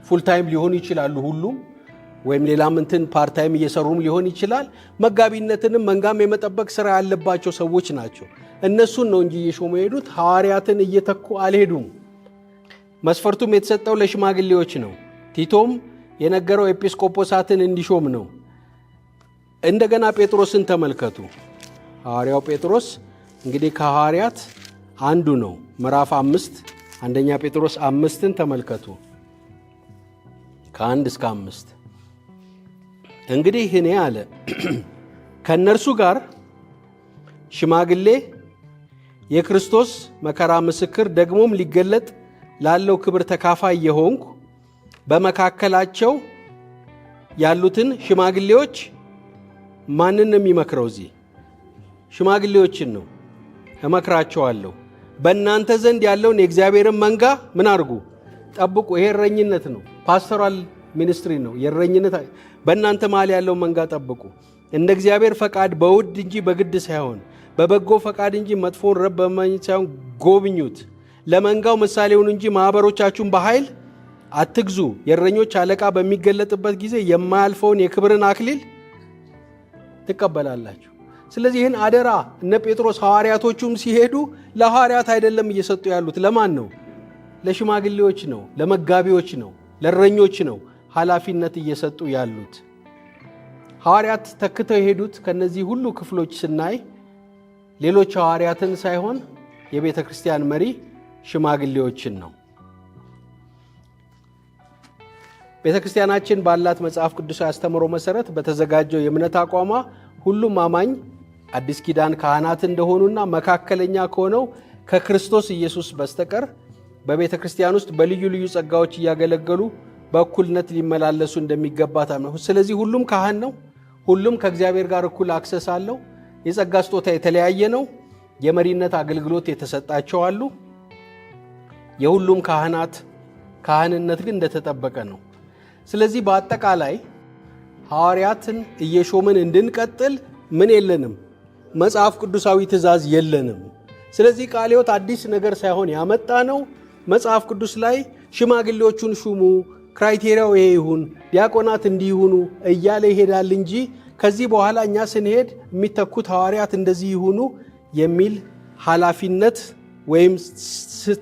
S1: ፉል ታይም ሊሆኑ ይችላሉ ሁሉም፣ ወይም ሌላም እንትን ፓርት ታይም እየሰሩም ሊሆን ይችላል። መጋቢነትንም መንጋም የመጠበቅ ስራ ያለባቸው ሰዎች ናቸው። እነሱን ነው እንጂ እየሾሙ የሄዱት፣ ሐዋርያትን እየተኩ አልሄዱም። መስፈርቱም የተሰጠው ለሽማግሌዎች ነው። ቲቶም የነገረው ኤጲስቆጶሳትን እንዲሾም ነው። እንደገና ጴጥሮስን ተመልከቱ። ሐዋርያው ጴጥሮስ እንግዲህ ከሐዋርያት አንዱ ነው። ምዕራፍ 5 አንደኛ ጴጥሮስ 5ን ተመልከቱ ከ1 እስከ 5 እንግዲህ እኔ አለ ከእነርሱ ጋር ሽማግሌ የክርስቶስ መከራ ምስክር ደግሞም ሊገለጥ ላለው ክብር ተካፋይ የሆንኩ በመካከላቸው ያሉትን ሽማግሌዎች ማንን ነው የሚመክረው? እዚህ ሽማግሌዎችን ነው እመክራቸዋለሁ። በእናንተ ዘንድ ያለውን የእግዚአብሔርን መንጋ ምን አድርጉ? ጠብቁ። ይሄ እረኝነት ነው፣ ፓስቶራል ሚኒስትሪ ነው። የእረኝነት በእናንተ መሃል ያለውን መንጋ ጠብቁ፣ እንደ እግዚአብሔር ፈቃድ በውድ እንጂ በግድ ሳይሆን በበጎ ፈቃድ እንጂ መጥፎን ረብ በመመኘት ሳይሆን ጎብኙት። ለመንጋው ምሳሌውን እንጂ ማኅበሮቻችሁን በኃይል አትግዙ። የእረኞች አለቃ በሚገለጥበት ጊዜ የማያልፈውን የክብርን አክሊል ትቀበላላችሁ። ስለዚህ ይህን አደራ እነ ጴጥሮስ ሐዋርያቶቹም ሲሄዱ ለሐዋርያት አይደለም እየሰጡ ያሉት። ለማን ነው? ለሽማግሌዎች ነው፣ ለመጋቢዎች ነው፣ ለእረኞች ነው ኃላፊነት እየሰጡ ያሉት። ሐዋርያት ተክተው የሄዱት ከነዚህ ሁሉ ክፍሎች ስናይ ሌሎች ሐዋርያትን ሳይሆን የቤተ ክርስቲያን መሪ ሽማግሌዎችን ነው። ቤተ ክርስቲያናችን ባላት መጽሐፍ ቅዱሳዊ አስተምሮ መሰረት በተዘጋጀው የእምነት አቋሟ ሁሉም አማኝ አዲስ ኪዳን ካህናት እንደሆኑና መካከለኛ ከሆነው ከክርስቶስ ኢየሱስ በስተቀር በቤተ ክርስቲያን ውስጥ በልዩ ልዩ ጸጋዎች እያገለገሉ በእኩልነት ሊመላለሱ እንደሚገባ ታምነው። ስለዚህ ሁሉም ካህን ነው። ሁሉም ከእግዚአብሔር ጋር እኩል አክሰስ አለው። የጸጋ ስጦታ የተለያየ ነው። የመሪነት አገልግሎት የተሰጣቸው አሉ። የሁሉም ካህንነት ግን እንደተጠበቀ ነው። ስለዚህ በአጠቃላይ ሐዋርያትን እየሾምን እንድንቀጥል ምን የለንም? መጽሐፍ ቅዱሳዊ ትእዛዝ የለንም። ስለዚህ ቃለ ሕይወት አዲስ ነገር ሳይሆን ያመጣ ነው። መጽሐፍ ቅዱስ ላይ ሽማግሌዎቹን ሹሙ፣ ክራይቴሪያው ይሄ ይሁን፣ ዲያቆናት እንዲሆኑ እያለ ይሄዳል እንጂ ከዚህ በኋላ እኛ ስንሄድ የሚተኩት ሐዋርያት እንደዚህ ይሁኑ የሚል ኃላፊነት ወይም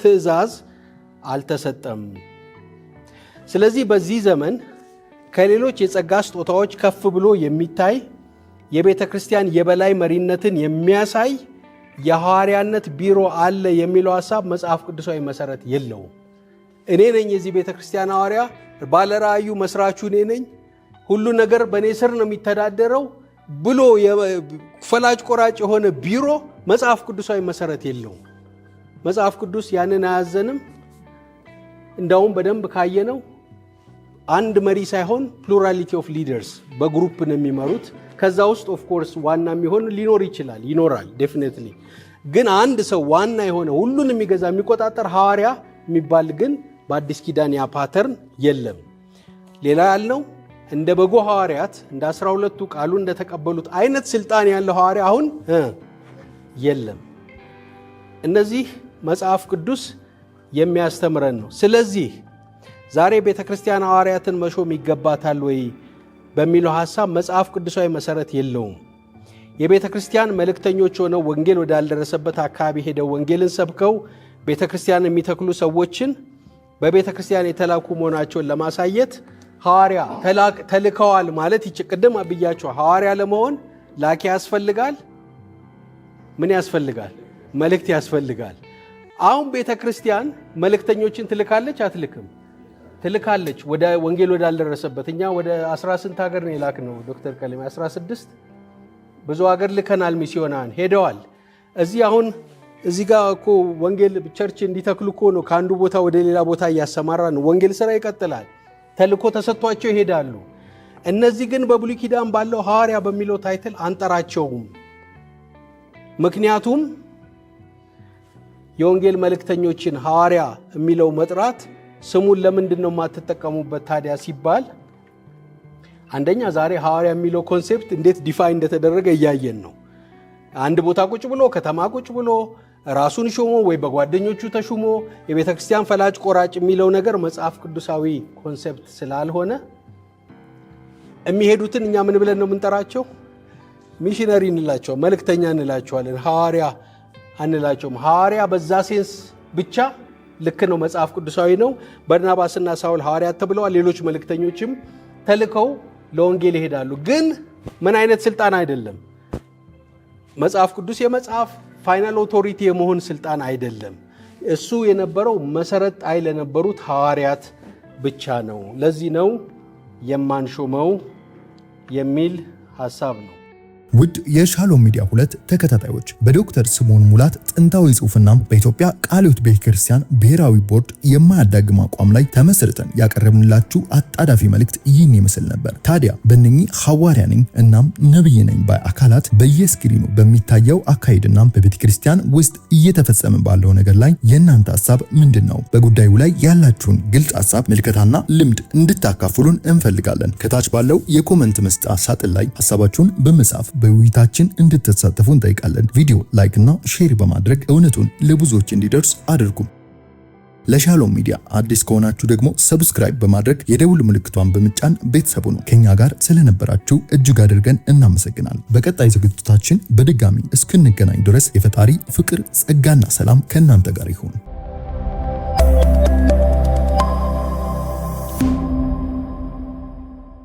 S1: ትእዛዝ አልተሰጠም። ስለዚህ በዚህ ዘመን ከሌሎች የጸጋ ስጦታዎች ከፍ ብሎ የሚታይ የቤተ ክርስቲያን የበላይ መሪነትን የሚያሳይ የሐዋርያነት ቢሮ አለ የሚለው ሐሳብ መጽሐፍ ቅዱሳዊ መሰረት የለውም። እኔ ነኝ የዚህ ቤተ ክርስቲያን ሐዋርያ፣ ባለራእዩ መስራቹ እኔ ነኝ፣ ሁሉ ነገር በእኔ ስር ነው የሚተዳደረው ብሎ ፈላጭ ቆራጭ የሆነ ቢሮ መጽሐፍ ቅዱሳዊ መሰረት የለውም። መጽሐፍ ቅዱስ ያንን አያዘንም። እንዳውም በደንብ ካየነው አንድ መሪ ሳይሆን ፕሉራሊቲ ኦፍ ሊደርስ በግሩፕ ነው የሚመሩት። ከዛ ውስጥ ኦፍ ኮርስ ዋና የሚሆን ሊኖር ይችላል፣ ይኖራል ዴፊኒትሊ። ግን አንድ ሰው ዋና የሆነ ሁሉን የሚገዛ የሚቆጣጠር ሐዋርያ የሚባል ግን በአዲስ ኪዳን ያ ፓተርን የለም። ሌላ ያልነው እንደ በጎ ሐዋርያት እንደ 12ቱ ቃሉ እንደተቀበሉት አይነት ስልጣን ያለው ሐዋርያ አሁን የለም። እነዚህ መጽሐፍ ቅዱስ የሚያስተምረን ነው። ስለዚህ ዛሬ ቤተክርስቲያን ሐዋርያትን መሾም ይገባታል ወይ በሚለው ሐሳብ መጽሐፍ ቅዱሳዊ መሰረት የለውም። የቤተክርስቲያን መልእክተኞች ሆነው ወንጌል ወዳልደረሰበት አካባቢ ሄደው ወንጌልን ሰብከው ቤተክርስቲያን የሚተክሉ ሰዎችን በቤተክርስቲያን የተላኩ መሆናቸውን ለማሳየት ሐዋርያ ተልከዋል ማለት ቅድም ብያቸው ሐዋርያ ለመሆን ላኪ ያስፈልጋል። ምን ያስፈልጋል? መልእክት ያስፈልጋል። አሁን ቤተክርስቲያን መልእክተኞችን ትልካለች አትልክም? ትልካለች። ወደ ወንጌል ወዳልደረሰበት እኛ ወደ 18 ሀገር ነው የላክ ነው ዶክተር ቀለሜ 16 ብዙ ሀገር ልከናል። ሚስዮናን ሄደዋል። እዚህ ጋር እኮ ወንጌል ቸርች እንዲተክሉ እኮ ነው ከአንዱ ቦታ ወደ ሌላ ቦታ እያሰማራ ነው። ወንጌል ስራ ይቀጥላል። ተልኮ ተሰጥቷቸው ይሄዳሉ። እነዚህ ግን በብሉይ ኪዳን ባለው ሐዋርያ በሚለው ታይትል አንጠራቸውም። ምክንያቱም የወንጌል መልእክተኞችን ሐዋርያ የሚለው መጥራት ስሙን ለምንድን ነው የማትጠቀሙበት ታዲያ ሲባል፣ አንደኛ ዛሬ ሐዋርያ የሚለው ኮንሴፕት እንዴት ዲፋይን እንደተደረገ እያየን ነው። አንድ ቦታ ቁጭ ብሎ ከተማ ቁጭ ብሎ ራሱን ሾሞ ወይ በጓደኞቹ ተሹሞ የቤተ ክርስቲያን ፈላጭ ቆራጭ የሚለው ነገር መጽሐፍ ቅዱሳዊ ኮንሴፕት ስላልሆነ የሚሄዱትን እኛ ምን ብለን ነው የምንጠራቸው? ሚሽነሪ እንላቸው፣ መልእክተኛ እንላቸዋለን። ሐዋርያ አንላቸውም። ሐዋርያ በዛ ሴንስ ብቻ ልክ ነው፣ መጽሐፍ ቅዱሳዊ ነው። በርናባስና ሳውል ሐዋርያት ተብለዋል። ሌሎች መልእክተኞችም ተልከው ለወንጌል ይሄዳሉ። ግን ምን አይነት ስልጣን አይደለም። መጽሐፍ ቅዱስ የመጽሐፍ ፋይናል ኦቶሪቲ የመሆን ስልጣን አይደለም። እሱ የነበረው መሰረት ጣይ ለነበሩት ሐዋርያት ብቻ ነው። ለዚህ ነው የማንሾመው የሚል ሐሳብ ነው።
S2: ውድ የሻሎም ሚዲያ 2 ተከታታዮች በዶክተር ስምዖን ሙላት ጥንታዊ ጽሑፍና በኢትዮጵያ ቃለ ሕይወት ቤተክርስቲያን ብሔራዊ ቦርድ የማያዳግም አቋም ላይ ተመስርተን ያቀረብንላችሁ አጣዳፊ መልእክት ይህን ይመስል ነበር። ታዲያ በእነኚህ ሐዋርያ ነኝ እናም ነብይ ነኝ ባይ አካላት በየስክሪኑ በሚታየው አካሄድና በቤተክርስቲያን ውስጥ እየተፈጸመ ባለው ነገር ላይ የእናንተ ሐሳብ ምንድን ነው? በጉዳዩ ላይ ያላችሁን ግልጽ ሐሳብ፣ ምልከታና ልምድ እንድታካፍሉን እንፈልጋለን። ከታች ባለው የኮመንት መስጫ ሳጥን ላይ ሐሳባችሁን በመጻፍ በውይይታችን እንድትሳተፉ እንጠይቃለን። ቪዲዮ ላይክ እና ሼር በማድረግ እውነቱን ለብዙዎች እንዲደርስ አድርጉ። ለሻሎም ሚዲያ አዲስ ከሆናችሁ ደግሞ ሰብስክራይብ በማድረግ የደውል ምልክቷን በመጫን ቤተሰቡ ነው። ከኛ ጋር ስለነበራችሁ እጅግ አድርገን እናመሰግናለን። በቀጣይ ዝግጅታችን በድጋሚ እስክንገናኝ ድረስ የፈጣሪ ፍቅር፣ ጸጋና ሰላም ከእናንተ ጋር ይሁን።